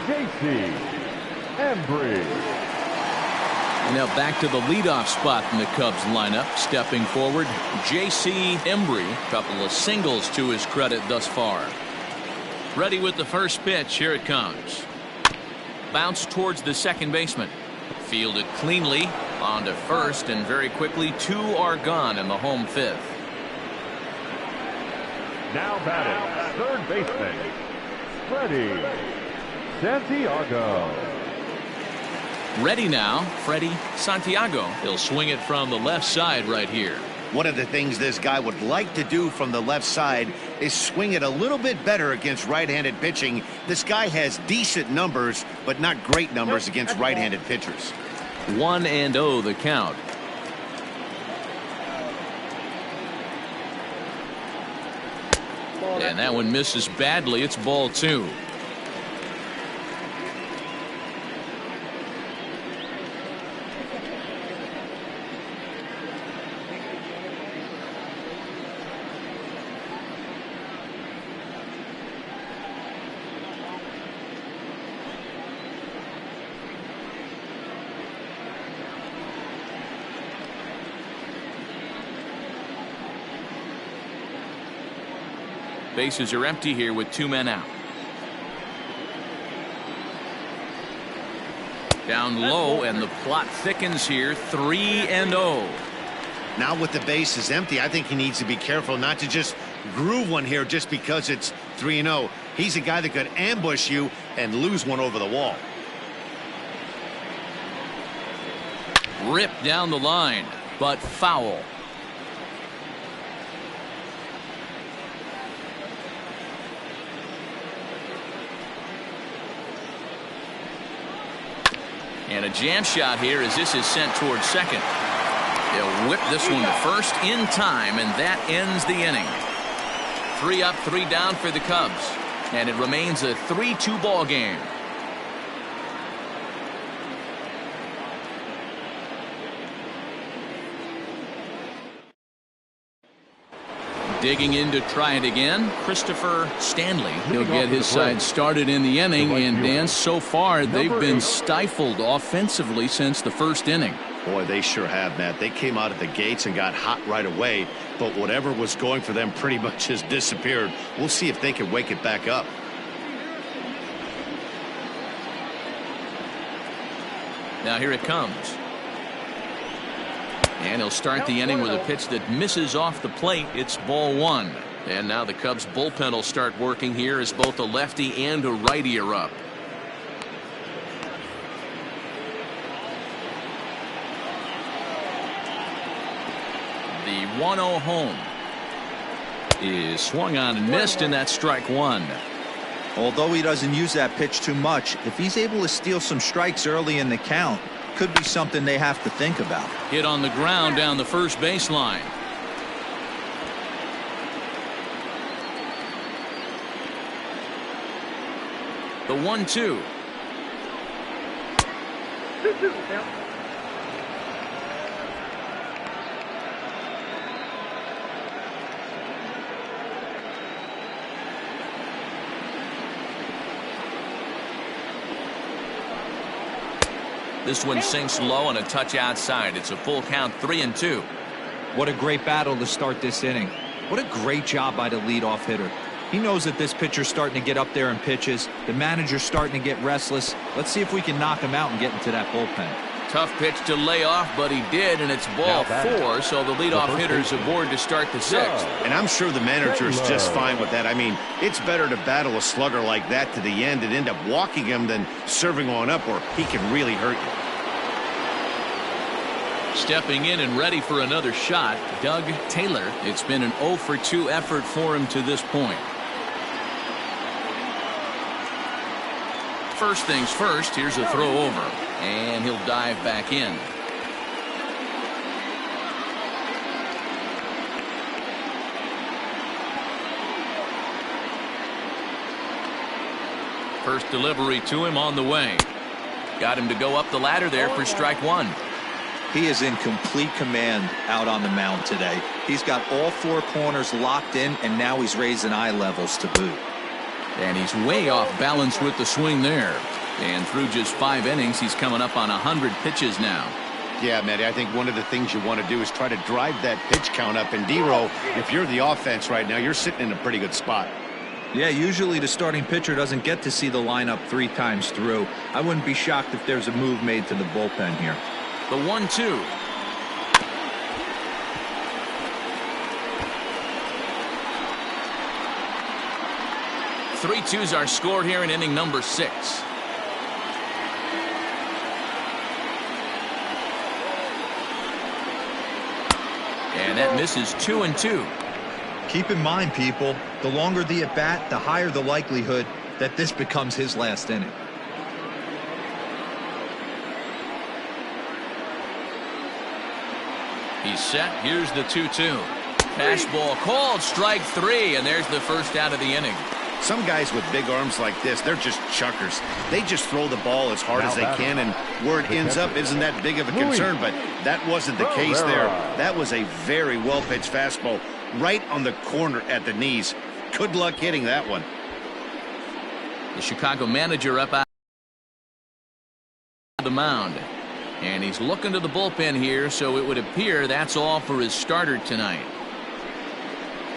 J.C. Embry. Now back to the leadoff spot in the Cubs lineup. Stepping forward, J.C. Embry. Couple of singles to his credit thus far. Ready with the first pitch. Here it comes. Bounce towards the second baseman. Fielded cleanly on to first, and very quickly 2 are gone in the home 5th. Now batting, third baseman, Freddie Santiago. Ready now, Freddie Santiago. He'll swing it from the left side right here. One of the things this guy would like to do from the left side is swing it a little bit better against right-handed pitching. This guy has decent numbers, but not great numbers against right-handed pitchers. 1-0 the count. And that one misses badly. It's ball 2. Bases are empty here with 2 men out. Down low, and the plot thickens here. 3-0. Now with the bases empty, I think he needs to be careful not to just groove one here just because it's 3-0. He's a guy that could ambush you and lose one over the wall. Ripped down the line, but foul. And a jam shot here as this is sent towards second. They'll whip this one to first in time, and that ends the inning. 3 up, 3 down for the Cubs, and it remains a 3-2 ball game. Digging in to try it again, Christopher Stanley. He'll get his side started in the inning, and Dan, so far they've been stifled offensively since the first inning. Boy, they sure have, Matt. They came out of the gates and got hot right away, but whatever was going for them pretty much has disappeared. We'll see if they can wake it back up. Now here it comes. And he'll start the inning with a pitch that misses off the plate. It's ball 1. And now the Cubs bullpen will start working here as both a lefty and a righty are up. The 1-0 home is swung on and missed, and that's strike 1. Although he doesn't use that pitch too much, if he's able to steal some strikes early in the count, could be something they have to think about. Hit on the ground down the first baseline. The 1-2. This one sinks low and a touch outside. It's a full count, 3-2. What a great battle to start this inning. What a great job by the leadoff hitter. He knows that this pitcher's starting to get up there in pitches. The manager's starting to get restless. Let's see if we can knock him out and get into that bullpen. Tough pitch to lay off, but he did, and it's ball 4, so the leadoff hitter's aboard to start the 6th. And I'm sure the manager's just fine with that. I mean, it's better to battle a slugger like that to the end and end up walking him than serving on up where he can really hurt you. Stepping in and ready for another shot, Doug Taylor. It's been an 0 for 2 effort for him to this point. First things first, here's a throw over, and he'll dive back in. First delivery to him on the way. Got him to go up the ladder there for strike 1. He is in complete command out on the mound today. He's got all 4 corners locked in, and now he's raising eye levels to boot. And he's way off balance with the swing there. And through just 5 innings, he's coming up on 100 pitches now. Yeah, Matty, I think one of the things you want to do is try to drive that pitch count up. And D-Row, if you're the offense right now, you're sitting in a pretty good spot. Yeah, usually the starting pitcher doesn't get to see the lineup 3 times through. I wouldn't be shocked if there's a move made to the bullpen here. The 1-2. Three twos are scored here in inning number 6. And that misses 2-2. Keep in mind, people, the longer the at bat, the higher the likelihood that this becomes his last inning. He's set. Here's the 2-2. Fastball called, strike 3, and there's the first out of the inning. Some guys with big arms like this, they're just chuckers. They just throw the ball as hard as they can, and where it ends up isn't that big of a concern, but that wasn't the case there. That was a very well-pitched fastball right on the corner at the knees. Good luck hitting that one. The Chicago manager up out of the mound. And he's looking to the bullpen here, so it would appear that's all for his starter tonight.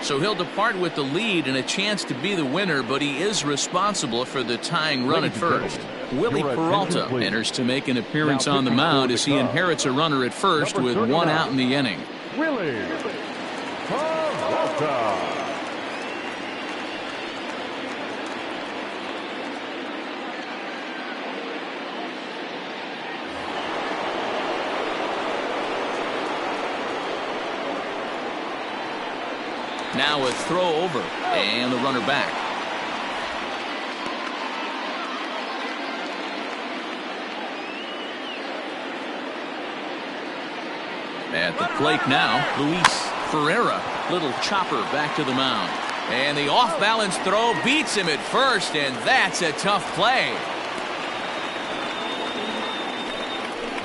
So he'll depart with the lead and a chance to be the winner, but he is responsible for the tying run at first. Willie Peralta enters to make an appearance on the mound as he inherits a runner at first with one out in the inning. Willie Peralta. Now a throw over and the runner back. At the plate now, Luis Ferreira. Little chopper back to the mound. And the off-balance throw beats him at first, and that's a tough play.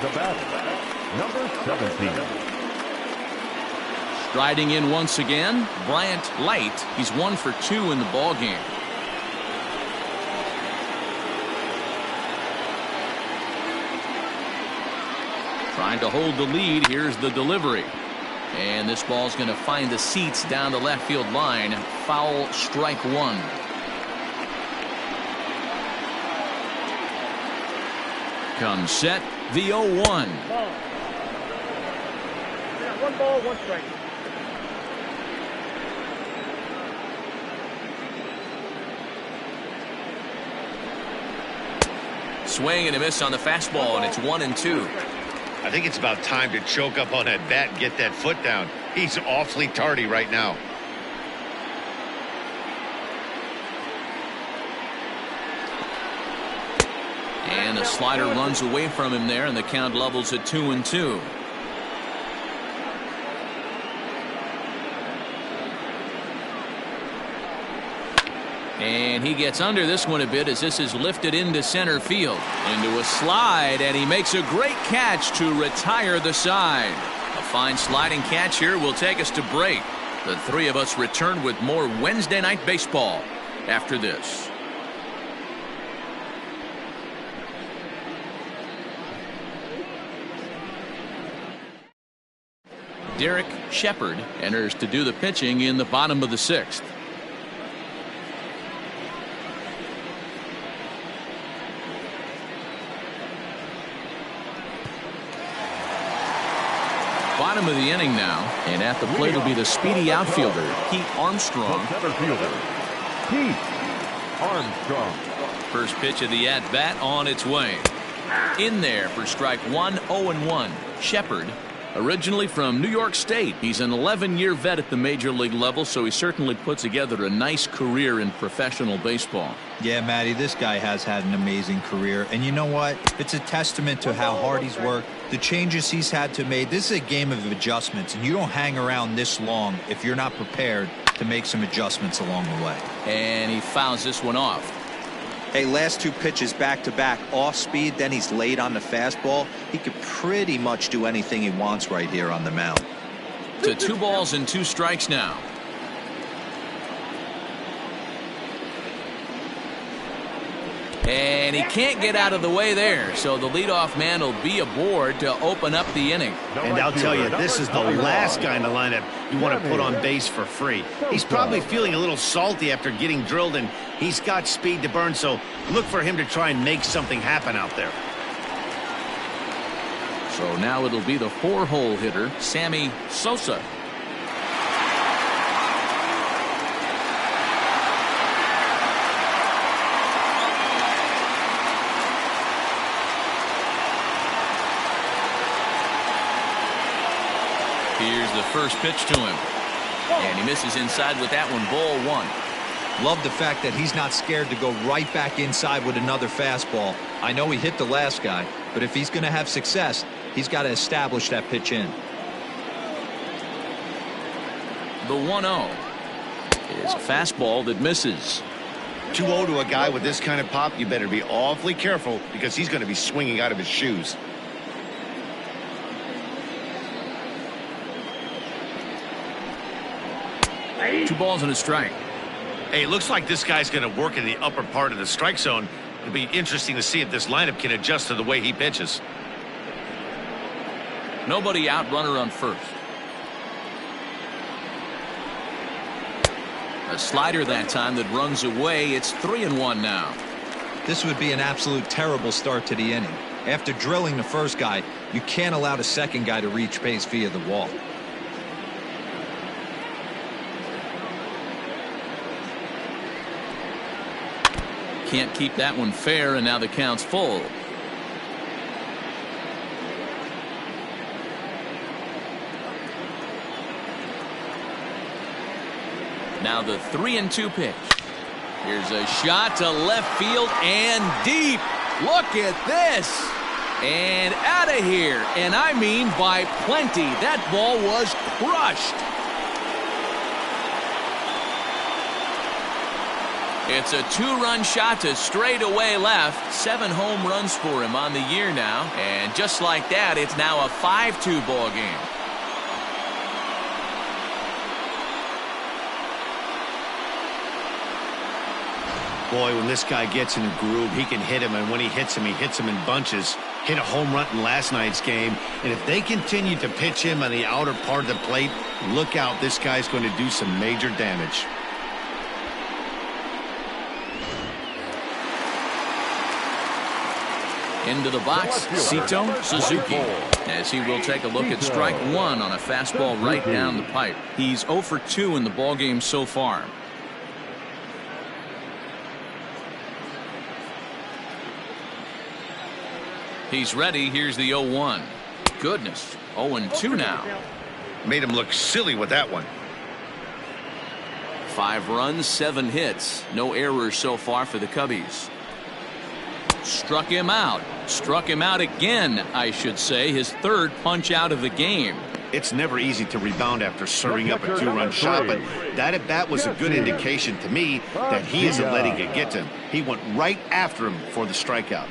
The batter, number 17. Striding in once again, Bryant Light. He's 1 for 2 in the ball game. Trying to hold the lead. Here's the delivery. And this ball's going to find the seats down the left field line. Foul, strike one. Comes set, the 0-1. Ball. Yeah, 1 ball, 1 strike. Swing and a miss on the fastball, and it's 1-2. I think it's about time to choke up on that bat and get that foot down. He's awfully tardy right now. And the slider runs away from him there, and the count levels at 2-2. And he gets under this one a bit as this is lifted into center field. Into a slide, and he makes a great catch to retire the side. A fine sliding catch here will take us to break. The three of us return with more Wednesday Night Baseball after this. Derek Shepard enters to do the pitching in the bottom of the 6th. Bottom of the inning now, and at the plate will be the speedy outfielder, Pete Armstrong. Center fielder, Pete Armstrong. First pitch of the at-bat on its way. In there for strike one, 0-1. Shepard, originally from New York State. He's an 11-year vet at the major league level, so he certainly put together a nice career in professional baseball. Yeah, Matty, this guy has had an amazing career. And you know what? It's a testament to how hard he's worked, the changes he's had to make. This is a game of adjustments, and you don't hang around this long if you're not prepared to make some adjustments along the way. And he fouls this one off. Hey, last 2 pitches back-to-back off speed, then he's late on the fastball. He could pretty much do anything he wants right here on the mound. To 2 balls and 2 strikes now. And he can't get out of the way there, so the leadoff man will be aboard to open up the inning. And I'll tell you, this is the last guy in the lineup you want to put on base for free. He's probably feeling a little salty after getting drilled, and he's got speed to burn, so look for him to try and make something happen out there. So now it'll be the 4-hole hitter, Sammy Sosa. Here's the first pitch to him. And he misses inside with that one, ball 1. Love the fact that he's not scared to go right back inside with another fastball. I know he hit the last guy, but if he's going to have success, he's got to establish that pitch in. The 1-0 is a fastball that misses. 2-0 to a guy with this kind of pop, you better be awfully careful because he's going to be swinging out of his shoes. Two balls and a strike. Hey, it looks like this guy's going to work in the upper part of the strike zone. It'll be interesting to see if this lineup can adjust to the way he pitches. Nobody out, runner on first. A slider that time that runs away. It's 3-1 now. This would be an absolute terrible start to the inning. After drilling the first guy, you can't allow the second guy to reach base via the wall. Can't keep that one fair, and now the count's full. Now the 3-2 pitch. Here's a shot to left field and deep. Look at this. And out of here. And I mean by plenty. That ball was crushed. It's a 2-run shot to straightaway left. 7 home runs for him on the year now. And just like that, it's now a 5-2 ball game. Boy, when this guy gets in a groove, he can hit him, and when he hits him in bunches. Hit a home run in last night's game, and if they continue to pitch him on the outer part of the plate, look out, this guy's going to do some major damage. Into the box, Sito Suzuki, as he will take a look at strike one on a fastball right down the pipe. He's 0 for 2 in the ballgame so far. He's ready. Here's the 0-1. Goodness. 0-2 now. Made him look silly with that one. 5 runs, 7 hits. No errors so far for the Cubbies. Struck him out. Struck him out again, I should say. His 3rd punch out of the game. It's never easy to rebound after serving up a 2-run shot, but that at bat was a good indication to me that he isn't letting it get to him. He went right after him for the strikeout.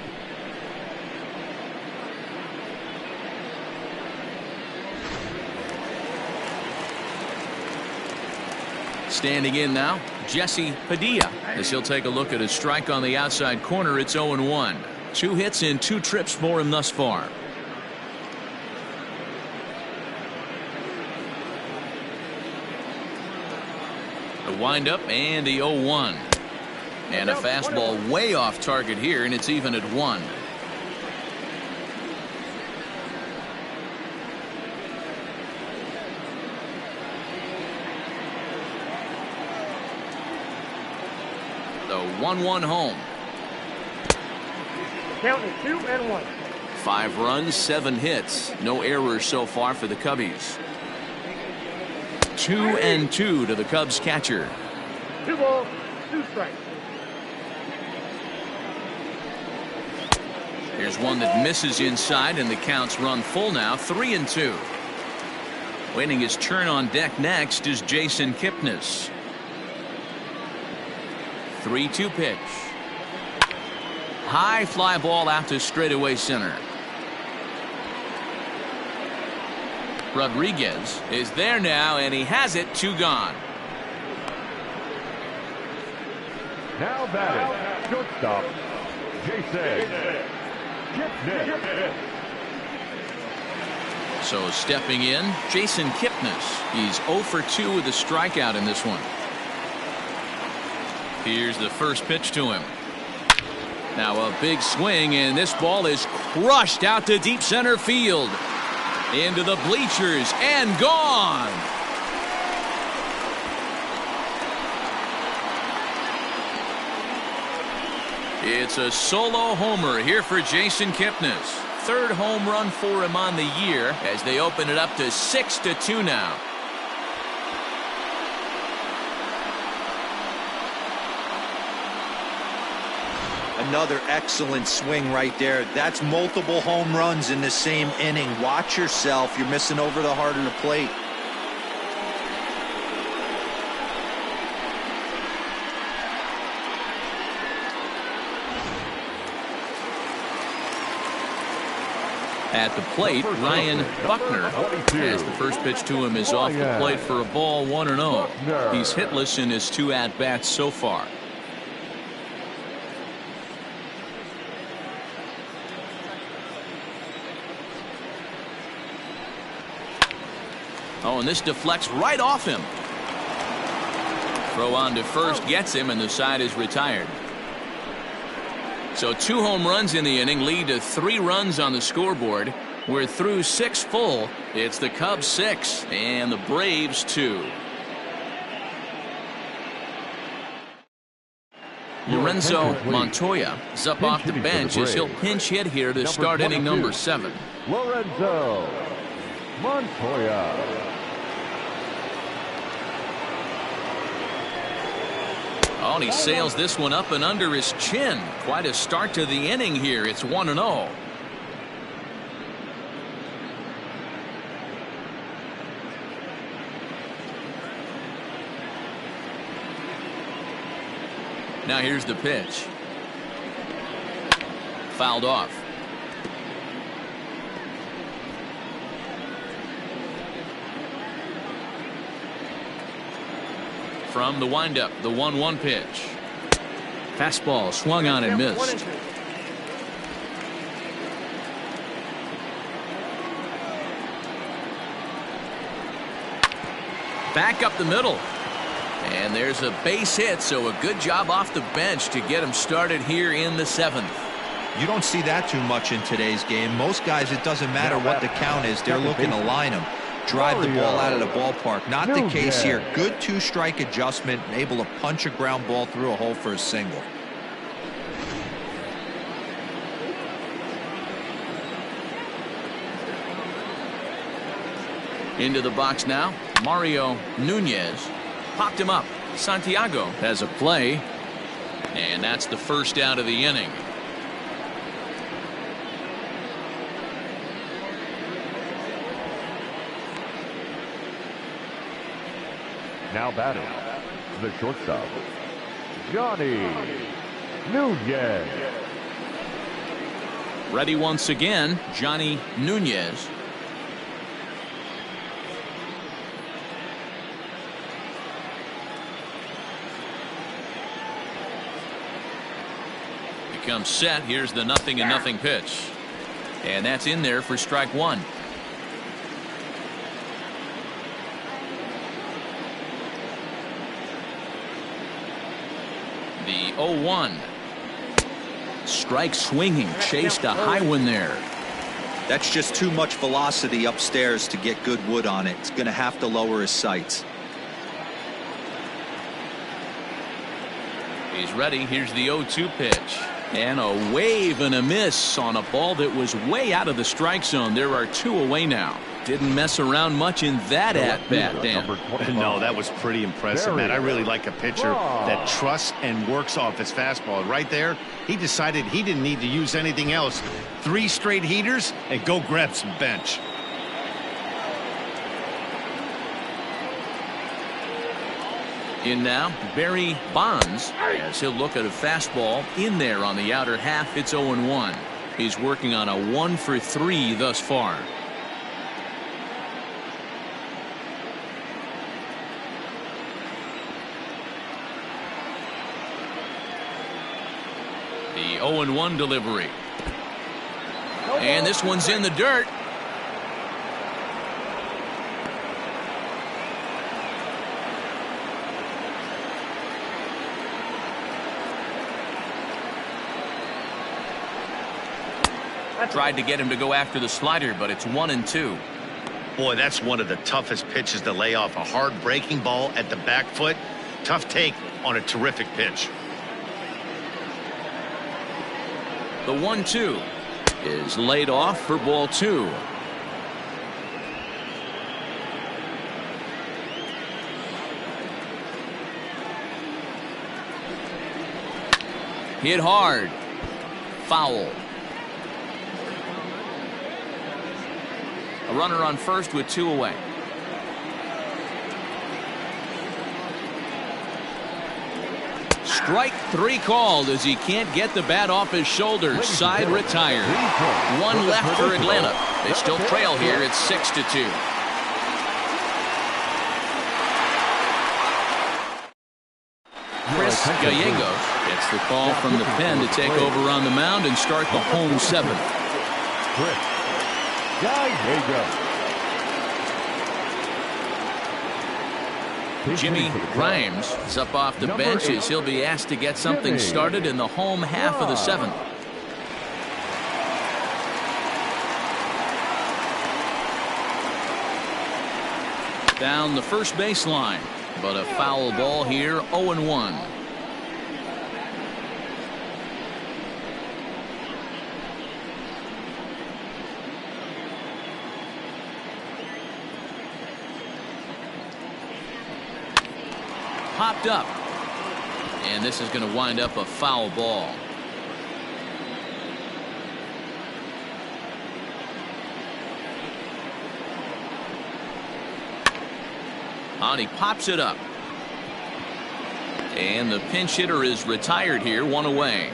Standing in now, Jesse Padilla, as he'll take a look at a strike on the outside corner. It's 0-1. 2 hits in 2 trips for him thus far. The windup and the 0-1. And a fastball way off target here, and it's even at 1. The 1-1 home. Count is 2-1. 5 runs, 7 hits. No errors so far for the Cubbies. 2-2 to the Cubs catcher. 2 balls, 2 strikes. Here's one that misses inside, and the count's run full now. 3-2. Waiting his turn on deck next is Jason Kipnis. 3-2 pitch. High fly ball out to straightaway center. Rodriguez is there now, and he has it. 2 gone. Now batting, shortstop, Jason Kipnis. So stepping in, Jason Kipnis. He's 0 for 2 with a strikeout in this one. Here's the first pitch to him. Now a big swing, and this ball is crushed out to deep center field. Into the bleachers and gone. It's a solo homer here for Jason Kipnis. 3rd home run for him on the year as they open it up to 6-2 now. Another excellent swing right there. That's multiple home runs in the same inning. Watch yourself. You're missing over the heart of the plate. At the plate, Ryan Buckner, as the first pitch to him is off the plate for a ball. 1-0. He's hitless in his 2 at-bats so far. Oh, and this deflects right off him. Throw on to first gets him, and the side is retired. So 2 home runs in the inning lead to 3 runs on the scoreboard. We're through 6 full. It's the Cubs 6 and the Braves 2. Lorenzo Montoya is up off the bench as he'll pinch hit here to start inning number 7. Lorenzo Montoya. Oh, and he sails this one up and under his chin. Quite a start to the inning here. It's 1-0. Now here's the pitch. Fouled off. From the windup, the 1-1 pitch. Fastball swung on and missed. Back up the middle. And there's a base hit, so a good job off the bench to get him started here in the 7th. You don't see that too much in today's game. Most guys, it doesn't matter what the count is. They're looking to line them. Drive the ball out of the ballpark. Not the case here. Good 2-strike adjustment, able to punch a ground ball through a hole for a single. Into the box now, Mario Nunez. Popped him up. Santiago has a play. And that's the first out of the inning. Now batting, the shortstop, Johnny Nunez. Ready once again, Johnny Nunez. Becomes set. Here's the 0-0 pitch. And that's in there for strike 1. The 0-1. Strike swinging. Chased a high one there. That's just too much velocity upstairs to get good wood on it. It's going to have to lower his sights. He's ready. Here's the 0-2 pitch. And a wave and a miss on a ball that was way out of the strike zone. There are 2 away now. Didn't mess around much in that at-bat, Dan. No, that was pretty impressive, man. I really like a pitcher that trusts and works off his fastball. Right there, he decided he didn't need to use anything else. 3 straight heaters and go grab some bench. In now, Barry Bonds, as he'll look at a fastball in there on the outer half. It's 0-1. He's working on a 1-for-3 thus far. The 0-1 delivery. And this one's in the dirt. Tried to get him to go after the slider, but it's 1-2. Boy, that's one of the toughest pitches to lay off. A hard breaking ball at the back foot. Tough take on a terrific pitch. The 1-2 is laid off for ball 2. Hit hard. Foul. A runner on first with 2 away. Strike 3 called as he can't get the bat off his shoulders. Side retired. 1 left for Atlanta. They still trail here. It's 6-2. Chris Gallegos gets the call from the pen to take over on the mound and start the home 7th. Chris Gallegos. Jimmy Grimes is up off the bench as he'll be asked to get something started in the home half of the seventh. Down the first baseline, but a foul ball here, 0-1. Popped up, and this is going to wind up a foul ball. And he pops it up, and the pinch hitter is retired here, one away.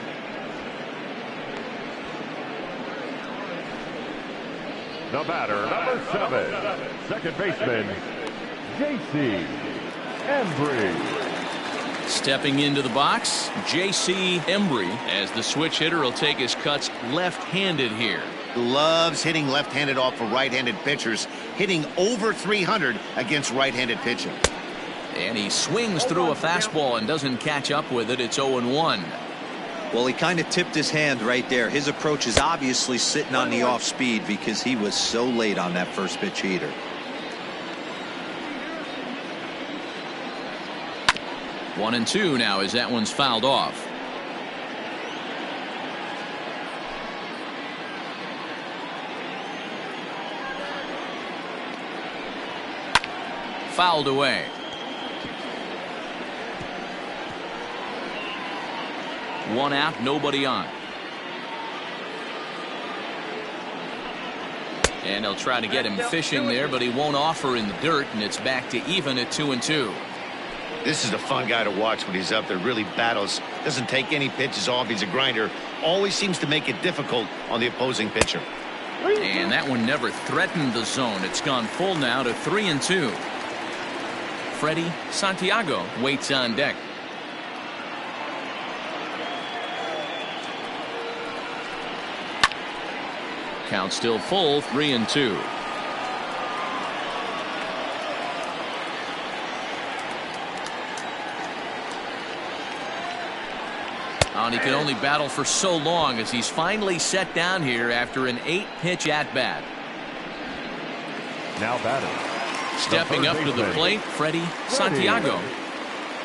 The batter, number 7, second baseman, J.C. Embry. Stepping into the box, J.C. Embry, as the switch hitter will take his cuts left-handed here. Loves hitting left-handed off of right-handed pitchers, hitting over 300 against right-handed pitching. And he swings through a fastball and doesn't catch up with it. It's 0-1. Well, he kind of tipped his hand right there. His approach is obviously sitting on the off speed because he was so late on that first pitch heater. One and two now as that one's fouled off. Fouled away. One out, nobody on. And they'll try to get him fishing there, but he won't offer in the dirt, and it's back to even at 2-2. This is a fun guy to watch when he's up there. Really battles, doesn't take any pitches off. He's a grinder, always seems to make it difficult on the opposing pitcher. And that one never threatened the zone. It's gone full now to 3-2. Freddie Santiago waits on deck. Count still full, 3-2. And he can only battle for so long as he's finally set down here after an 8-pitch at-bat. Now batting. Stepping up to the plate, Freddie Santiago.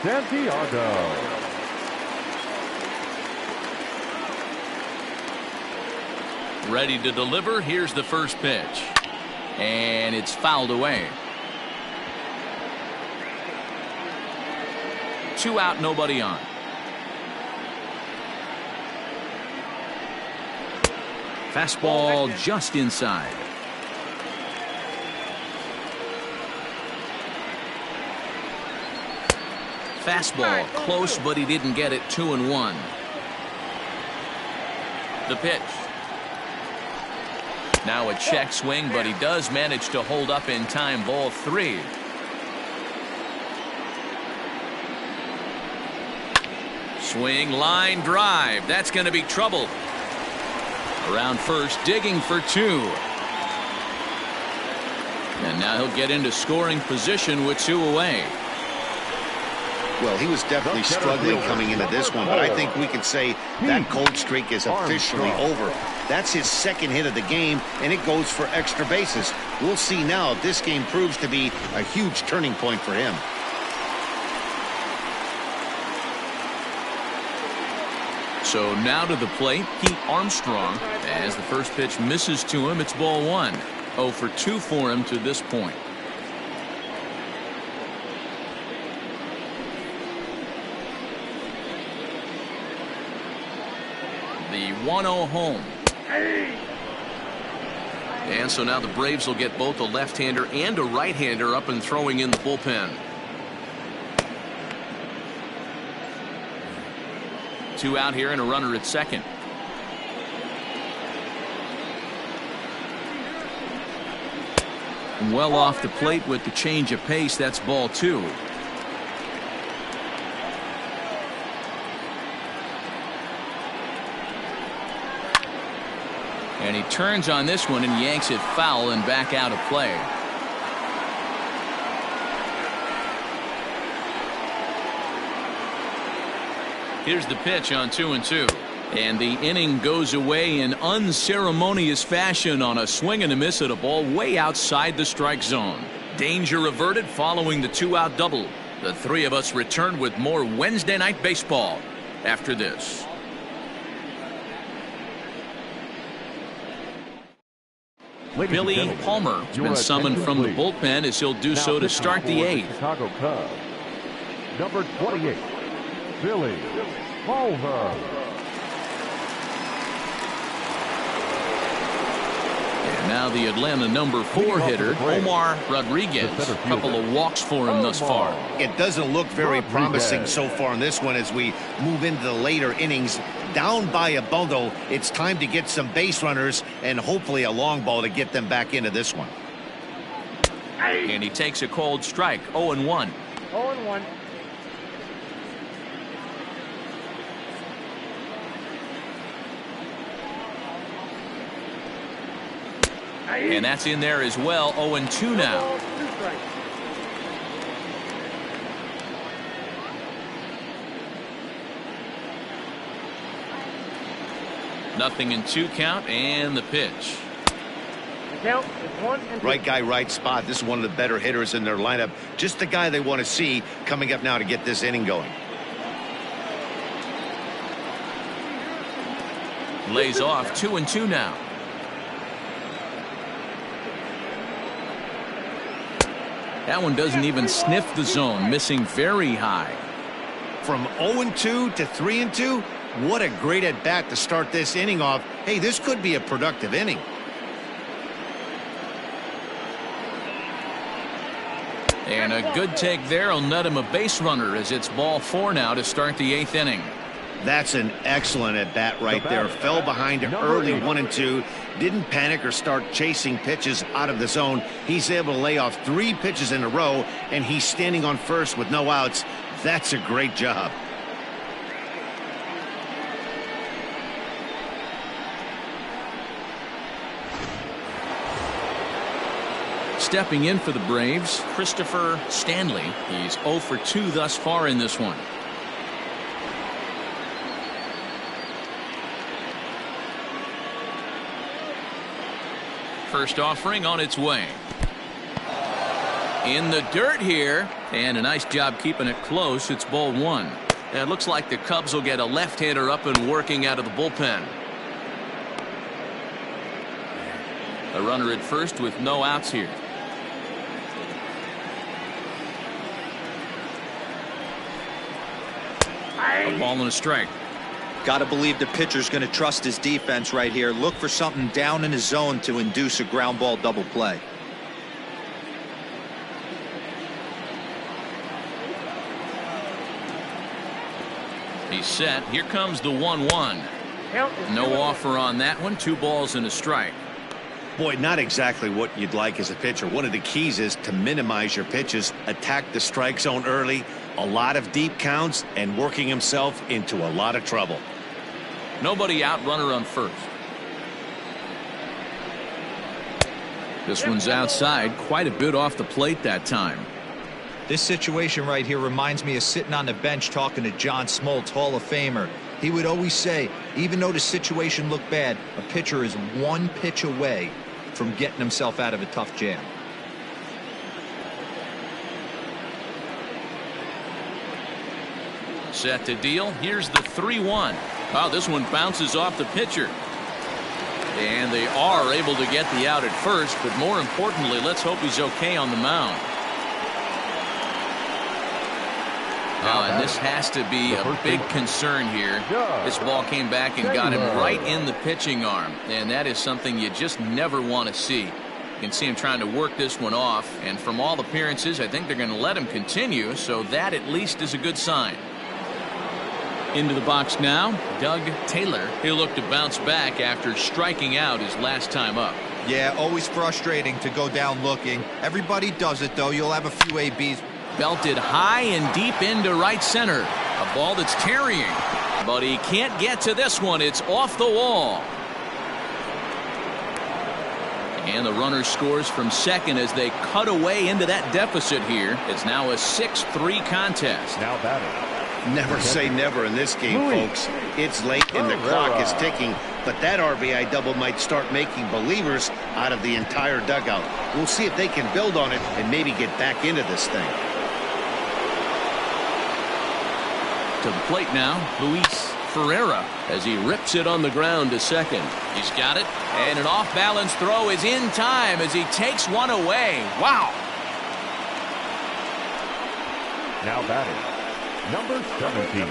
Santiago. Ready to deliver. Here's the first pitch. And it's fouled away. 2 out, nobody on. Fastball just inside. Fastball close, but he didn't get it. 2-1. The pitch. Now a check swing, but he does manage to hold up in time. Ball 3. Swing, line drive. That's going to be trouble. Around first, digging for 2. And now he'll get into scoring position with 2 away. Well, he was definitely struggling coming into this one, but I think we can say that cold streak is officially over. That's his second hit of the game, and it goes for extra bases. We'll see now if this game proves to be a huge turning point for him. So now to the plate, Pete Armstrong. As the first pitch misses to him, it's ball 1. 0 for 2 for him to this point. The 1-0 home. And so now the Braves will get both a left-hander and a right-hander up and throwing in the bullpen. 2 out here and a runner at second. Well off the plate with the change of pace. That's ball 2. And he turns on this one and yanks it foul and back out of play. Here's the pitch on 2-2. And the inning goes away in unceremonious fashion on a swing and a miss at a ball way outside the strike zone. Danger averted following the 2-out double. The three of us return with more Wednesday Night Baseball after this. Billy Palmer has been summoned from the bullpen as he'll do so to start the eighth. Chicago Cubs, number 28, Billy Palmer. And now the Atlanta number 4 hitter, Omar Rodriguez. A couple of walks for him thus far. It doesn't look very promising so far in this one as we move into the later innings. Down by a bundle, it's time to get some base runners and hopefully a long ball to get them back into this one. And he takes a cold strike, 0-1. 0-1. And that's in there as well, 0-2 now. Nothing in 2 count, and the pitch. The count is 1-2. Right guy, right spot. This is one of the better hitters in their lineup. Just the guy they want to see coming up now to get this inning going. Lays off, 2-2 now. That one doesn't even sniff the zone, missing very high. From 0-2 to 3-2, what a great at bat to start this inning off. Hey, this could be a productive inning. And a good take there will net him a base runner as it's ball 4 now to start the 8th inning. That's an excellent at bat right there. Fell behind early 1-2. Didn't panic or start chasing pitches out of the zone. He's able to lay off 3 pitches in a row, and he's standing on first with no outs. That's a great job. Stepping in for the Braves, Christopher Stanley. He's 0 for 2 thus far in this one. First offering on its way. In the dirt here, and a nice job keeping it close. It's ball 1. And it looks like the Cubs will get a left-hander up and working out of the bullpen. A runner at first with no outs here. A ball and a strike. Got to believe the pitcher's going to trust his defense right here. Look for something down in his zone to induce a ground ball double play. He's set. Here comes the 1-1. No offer on that one. 2 balls and a strike. Boy, not exactly what you'd like as a pitcher. One of the keys is to minimize your pitches, attack the strike zone early, a lot of deep counts, and working himself into a lot of trouble. Nobody out, runner on first. This one's outside, quite a bit off the plate that time. This situation right here reminds me of sitting on the bench talking to John Smoltz, Hall of Famer. He would always say, even though the situation looked bad, a pitcher is 1 pitch away from getting himself out of a tough jam. Set to deal. Here's the 3-1. Oh, this one bounces off the pitcher. And they are able to get the out at first, but more importantly, let's hope he's okay on the mound. And this has to be a big concern here. This ball came back and got him right in the pitching arm, and that is something you just never want to see. You can see him trying to work this one off, and from all appearances, I think they're going to let him continue, so that at least is a good sign. Into the box now, Doug Taylor. He'll look to bounce back after striking out his last time up. Yeah, always frustrating to go down looking. Everybody does it, though. You'll have a few ABs. Belted high and deep into right center. A ball that's carrying, but he can't get to this one. It's off the wall. And the runner scores from second as they cut away into that deficit here. It's now a 6-3 contest. Now batting, Never say never in this game, folks. It's late and the clock is ticking, but that RBI double might start making believers out of the entire dugout. We'll see if they can build on it and maybe get back into this thing. To the plate now, Luis Ferreira, as he rips it on the ground to second. He's got it, and an off-balance throw is in time as he takes one away. Wow. Now batting, number 17.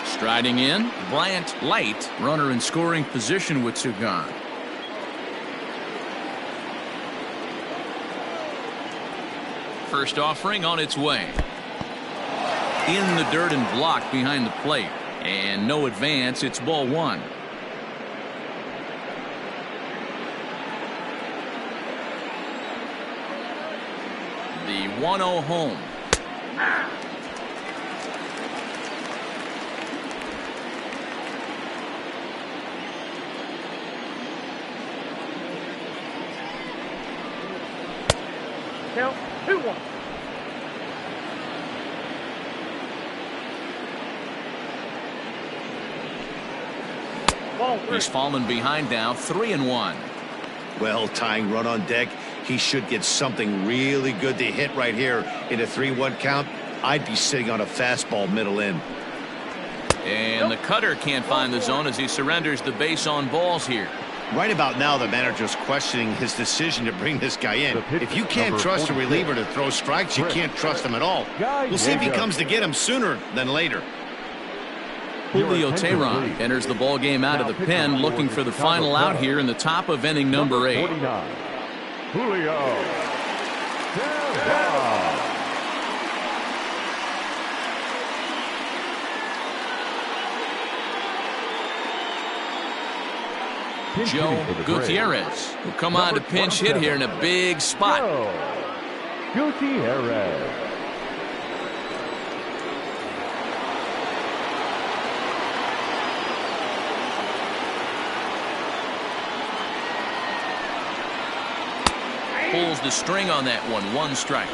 Striding in, Bryant Light, runner in scoring position with two gone. First offering on its way. In the dirt and blocked behind the plate. And no advance. It's ball one. The 1-0 home. Count 2-1. He's fallen behind now, 3-1. Well, tying run on deck. He should get something really good to hit right here in a 3-1 count. I'd be sitting on a fastball middle in. And the cutter can't find the zone as he surrenders the base on balls here. Right about now, the manager's questioning his decision to bring this guy in. If you can't trust a reliever to throw strikes, you can't trust him at all. We'll see if he comes to get him sooner than later. Julio Teheran enters the ball game out of the pen, looking for the final out here in the top of inning number 8. Julio Teheran. Joe Gutierrez will come on to pinch hit here in a big spot. Gutierrez. Pulls the string on that one. 1 strike.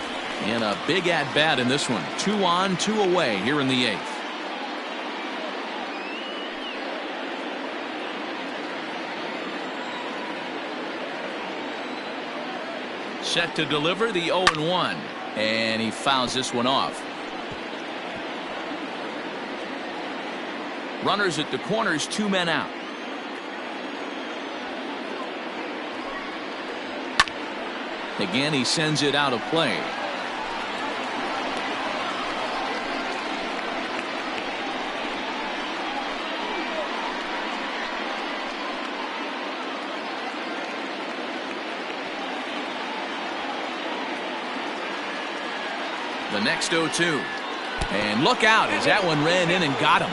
And a big at-bat in this one. 2 on, 2 away here in the 8th. Set to deliver the 0-1. And he fouls this one off. Runners at the corners, 2 men out. Again, he sends it out of play. The next 0-2. And look out as that one ran in and got him.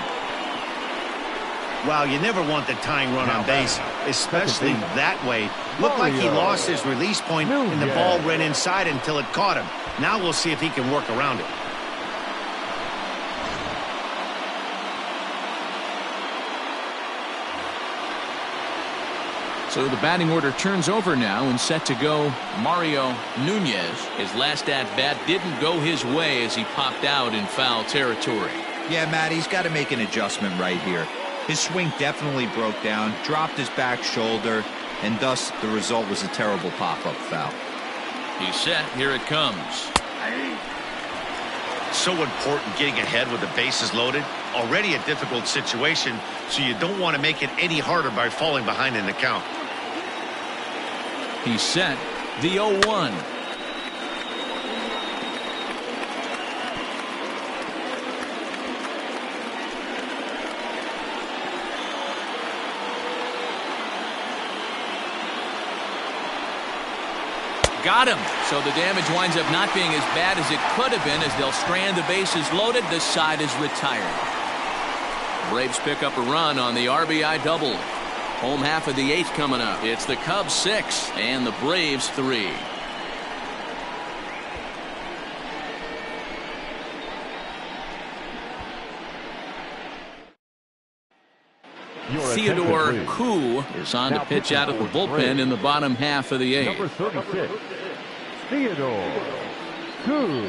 Wow, you never want the tying run on base, especially that way. Looked like he lost his release point and the ball ran inside until it caught him. Now we'll see if he can work around it. So the batting order turns over now and set to go Mario Nunez. His last at-bat didn't go his way as he popped out in foul territory. Yeah, Matt, he's got to make an adjustment right here. His swing definitely broke down, dropped his back shoulder, and thus the result was a terrible pop-up foul. He's set. Here it comes. So important getting ahead with the bases loaded. Already a difficult situation, so you don't want to make it any harder by falling behind in the count. He's set. The 0-1. Got him. So the damage winds up not being as bad as it could have been as they'll strand the bases loaded. This side is retired. Braves pick up a run on the RBI double. Home half of the 8th coming up. It's the Cubs 6 and the Braves 3. Theodore Koo is on to pitch out of the bullpen in the bottom half of the 8th. Number 36, Theodore. 2.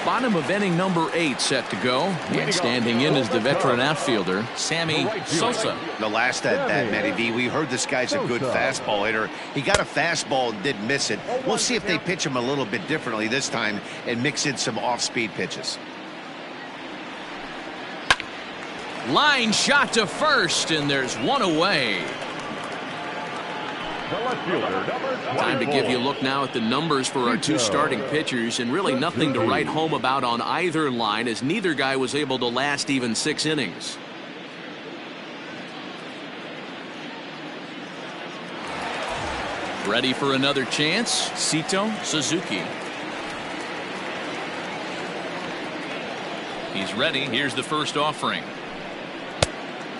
Bottom of inning number 8 set to go. And standing in is the veteran outfielder, Sammy Sosa. The last at bat, Matty V, we heard this guy's a good fastball hitter. He got a fastball and didn't miss it. We'll see if they pitch him a little bit differently this time and mix in some off-speed pitches. Line shot to first, and there's one away. Time to give you a look now at the numbers for our 2 starting pitchers, and really nothing to write home about on either line, as neither guy was able to last even 6 innings. Ready for another chance, Sito Suzuki. He's ready. Here's the first offering.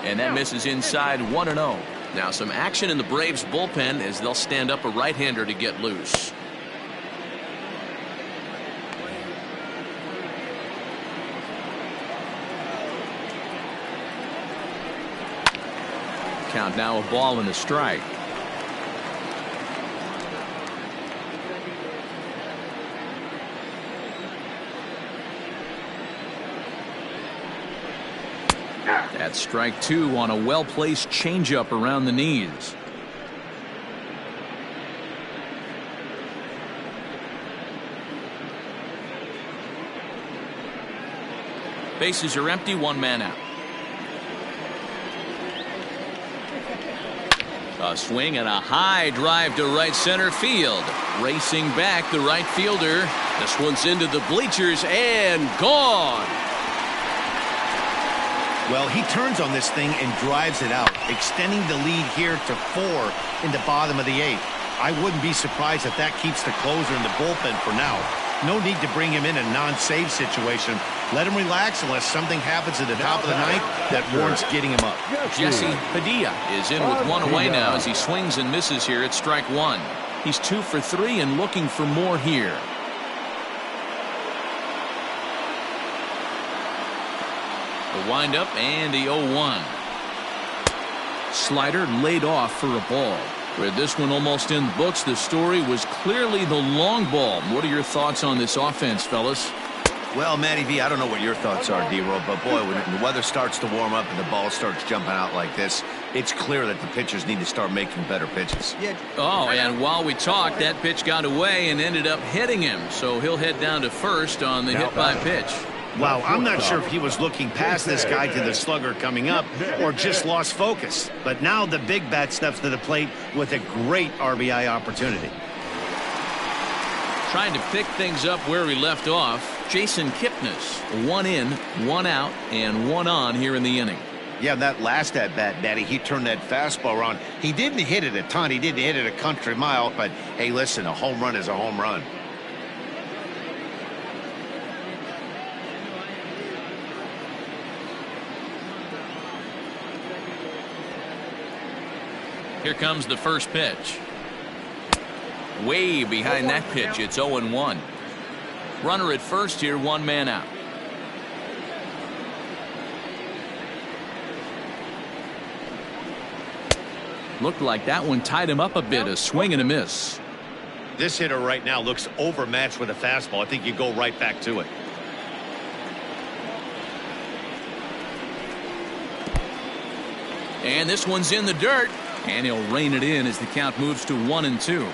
And that misses inside 1-0. Now some action in the Braves bullpen as they'll stand up a right-hander to get loose. Count now a ball and a strike. That's strike 2 on a well-placed changeup around the knees. Bases are empty, 1 man out. A swing and a high drive to right center field. Racing back, the right fielder. This one's into the bleachers and gone. Well, he turns on this thing and drives it out, extending the lead here to 4 in the bottom of the 8th. I wouldn't be surprised if that keeps the closer in the bullpen for now. No need to bring him in a non-save situation. Let him relax unless something happens at the top of the 9th that warrants getting him up. Jesse Padilla is in with 1 away now as he swings and misses here at strike 1. He's 2 for 3 and looking for more here. The windup and the 0-1. Slider laid off for a ball. With this one almost in the books, the story was clearly the long ball. What are your thoughts on this offense, fellas? Well, Matty V, I don't know what your thoughts are, D-Roll, but boy, when the weather starts to warm up and the ball starts jumping out like this, it's clear that the pitchers need to start making better pitches. Oh, and while we talked, that pitch got away and ended up hitting him, so he'll head down to first on the hit by pitch. Wow, I'm not sure if he was looking past this guy to the slugger coming up or just lost focus. But now the big bat steps to the plate with a great RBI opportunity. Trying to pick things up where we left off, Jason Kipnis. 1 in, 1 out, and 1 on here in the inning. Yeah, that last at-bat, Daddy, he turned that fastball around. He didn't hit it a ton. He didn't hit it a country mile. But, hey, listen, a home run is a home run. Here comes the first pitch. Way behind that pitch, it's 0-1. Runner at first here, 1 man out. Looked like that one tied him up a bit, a swing and a miss. This hitter right now looks overmatched with a fastball. I think you go right back to it. And this one's in the dirt. And he'll rein it in as the count moves to 1-2.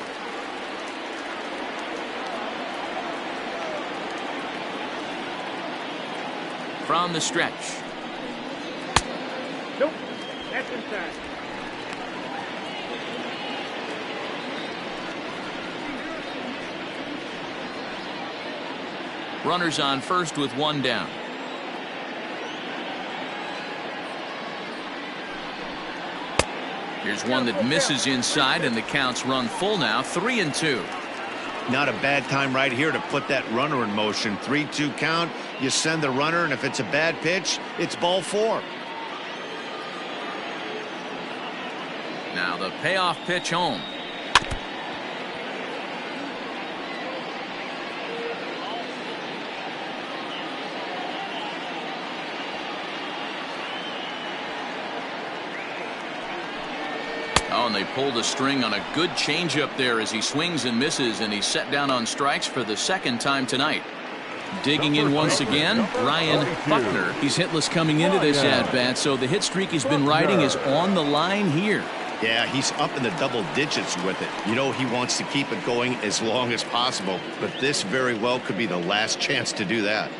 From the stretch. Nope. That's inside. Runners on first with 1 down. Here's one that misses inside, and the count's run full now, 3-2. Not a bad time right here to put that runner in motion. 3-2 count. You send the runner, and if it's a bad pitch, it's ball 4. Now the payoff pitch home. Oh, and they pulled the string on a good changeup there as he swings and misses, and he's set down on strikes for the second time tonight. Digging in once again, Ryan Buckner. He's hitless coming into this at-bat, so the hit streak he's been riding is on the line here. Yeah, he's up in the double digits with it. You know he wants to keep it going as long as possible, but this very well could be the last chance to do that.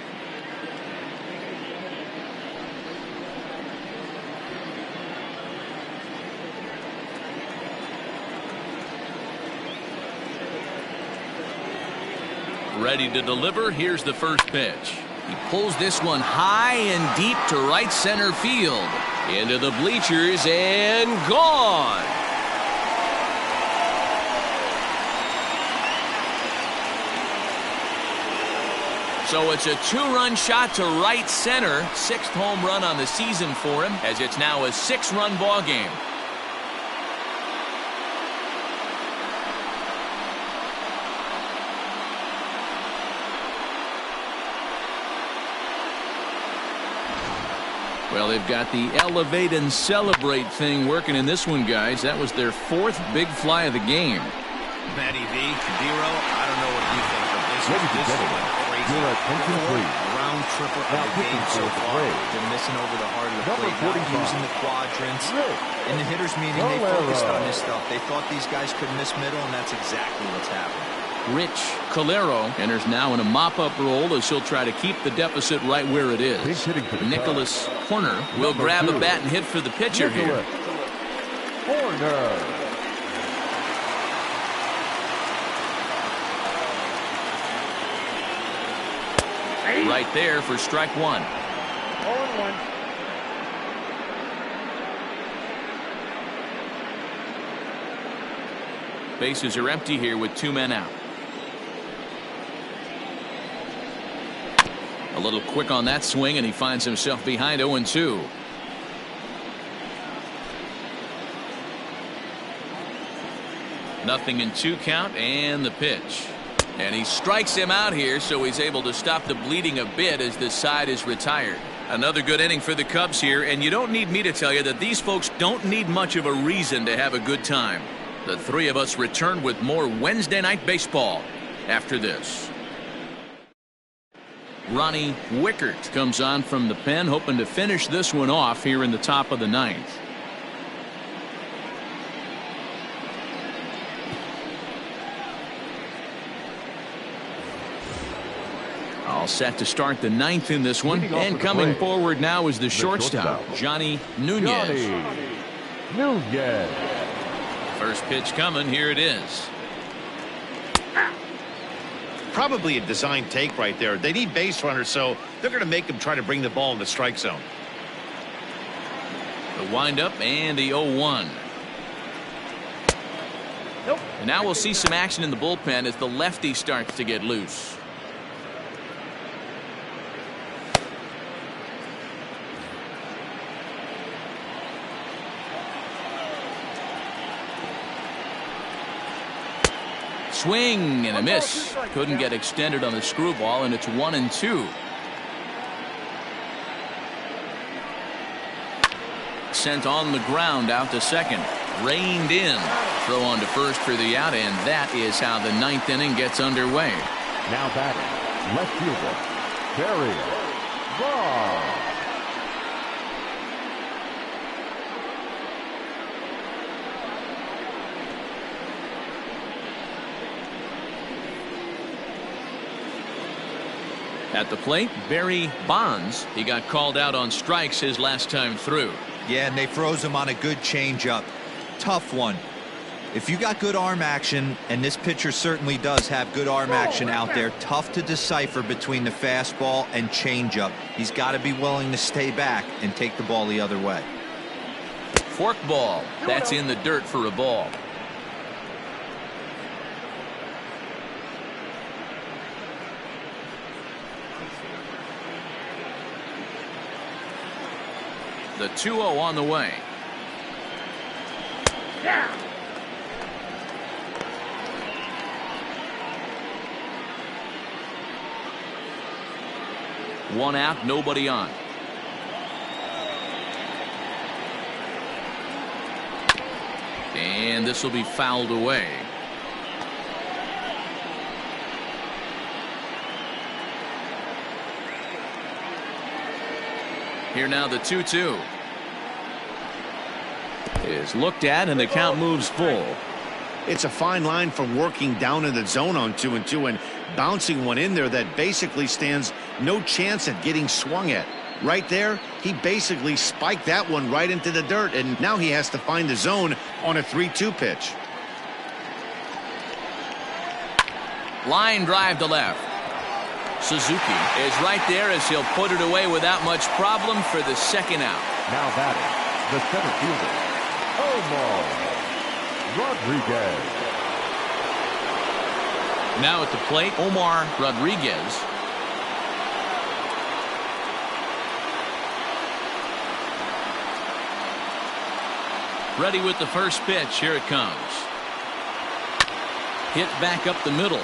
Ready to deliver. Here's the first pitch. He pulls this one high and deep to right center field. Into the bleachers and gone. So it's a two-run shot to right center. Sixth home run on the season for him, as it's now a six-run ball game. Well, they've got the elevate and celebrate thing working in this one, guys. That was their fourth big fly of the game. Matty V, Cadiro, I don't know what you think, but this is crazy. Your attention, please. Round tripper of the game so far. They're missing over the heart of the plate, not using the quadrants. In the hitters meeting, they focused on this stuff. They thought these guys could miss middle, and that's exactly what's happened. Rich Calero enters now in a mop-up role as he'll try to keep the deficit right where it is. Nicholas Horner will grab a bat and hit for the pitcher here. Horner. Right there for strike one. 0-1. Bases are empty here with two men out. A little quick on that swing, and he finds himself behind 0-2. Nothing in two count, and the pitch. And he strikes him out here, so he's able to stop the bleeding a bit as this side is retired. Another good inning for the Cubs here, and you don't need me to tell you that these folks don't need much of a reason to have a good time. The three of us return with more Wednesday Night Baseball after this. Ronnie Wickert comes on from the pen, hoping to finish this one off here in the top of the ninth. All set to start the ninth in this one, and coming forward now is the shortstop, Johnny Nunez. First pitch coming. Here it is. Probably a design take right there. They need base runners, so they're going to make them try to bring the ball in the strike zone. The windup and the 0-1. Nope. And now we'll see some action in the bullpen as the lefty starts to get loose. Swing and a miss. Couldn't get extended on the screwball, and it's 1-2. Sent on the ground out to second. Reined in. Throw on to first for the out, and that is how the ninth inning gets underway. Now batting, left fielder, Barry Bonds. At the plate, Barry Bonds. He got called out on strikes his last time through. Yeah, and they froze him on a good changeup. Tough one. If you got good arm action, and this pitcher certainly does have good arm action out there, tough to decipher between the fastball and changeup. He's got to be willing to stay back and take the ball the other way. Fork ball. That's in the dirt for a ball. The 2-0 on the way. Yeah. One out, nobody on. And this will be fouled away. Here now the 2-2 is looked at, and the count moves full. It's a fine line from working down in the zone on 2-2 and bouncing one in there that basically stands no chance at getting swung at. Right there, he basically spiked that one right into the dirt, and now he has to find the zone on a 3-2 pitch. Line drive to left. Suzuki is right there as he'll put it away without much problem for the second out. Now batting, the center fielder, Omar Rodriguez. Now at the plate, Omar Rodriguez. Ready with the first pitch. Here it comes. Hit back up the middle.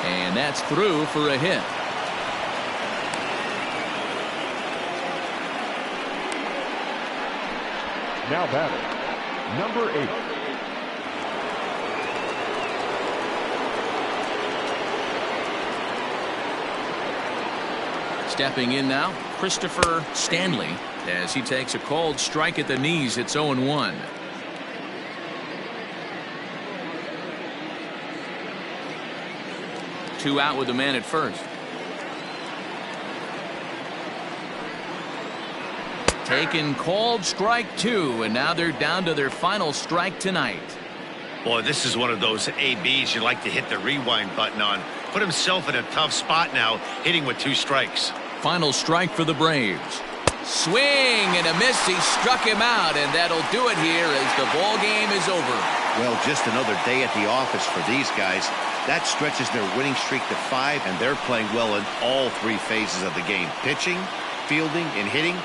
And that's through for a hit. Now batting, number 8. Stepping in now, Christopher Stanley, as he takes a called strike at the knees. It's 0-1. Two out with a man at first. Taken called strike 2, and now they're down to their final strike tonight. Boy, this is one of those ABs you like to hit the rewind button on. Put himself in a tough spot now, hitting with 2 strikes. Final strike for the Braves. Swing and a miss. He struck him out, and that'll do it here as the ball game is over. Well, just another day at the office for these guys. That stretches their winning streak to 5, and they're playing well in all 3 phases of the game. Pitching, fielding, and hitting.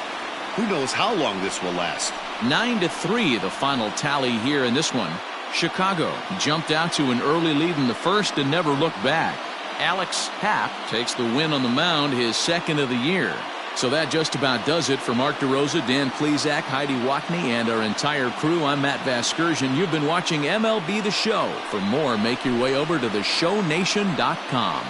Who knows how long this will last. 9-3 the final tally here in this one. Chicago jumped out to an early lead in the first and never looked back. Alex Happ takes the win on the mound, his second of the year. So that just about does it for Mark DeRosa, Dan Plesac, Heidi Wackney, and our entire crew. I'm Matt Vasgersian. You've been watching MLB The Show. For more, make your way over to theshownation.com.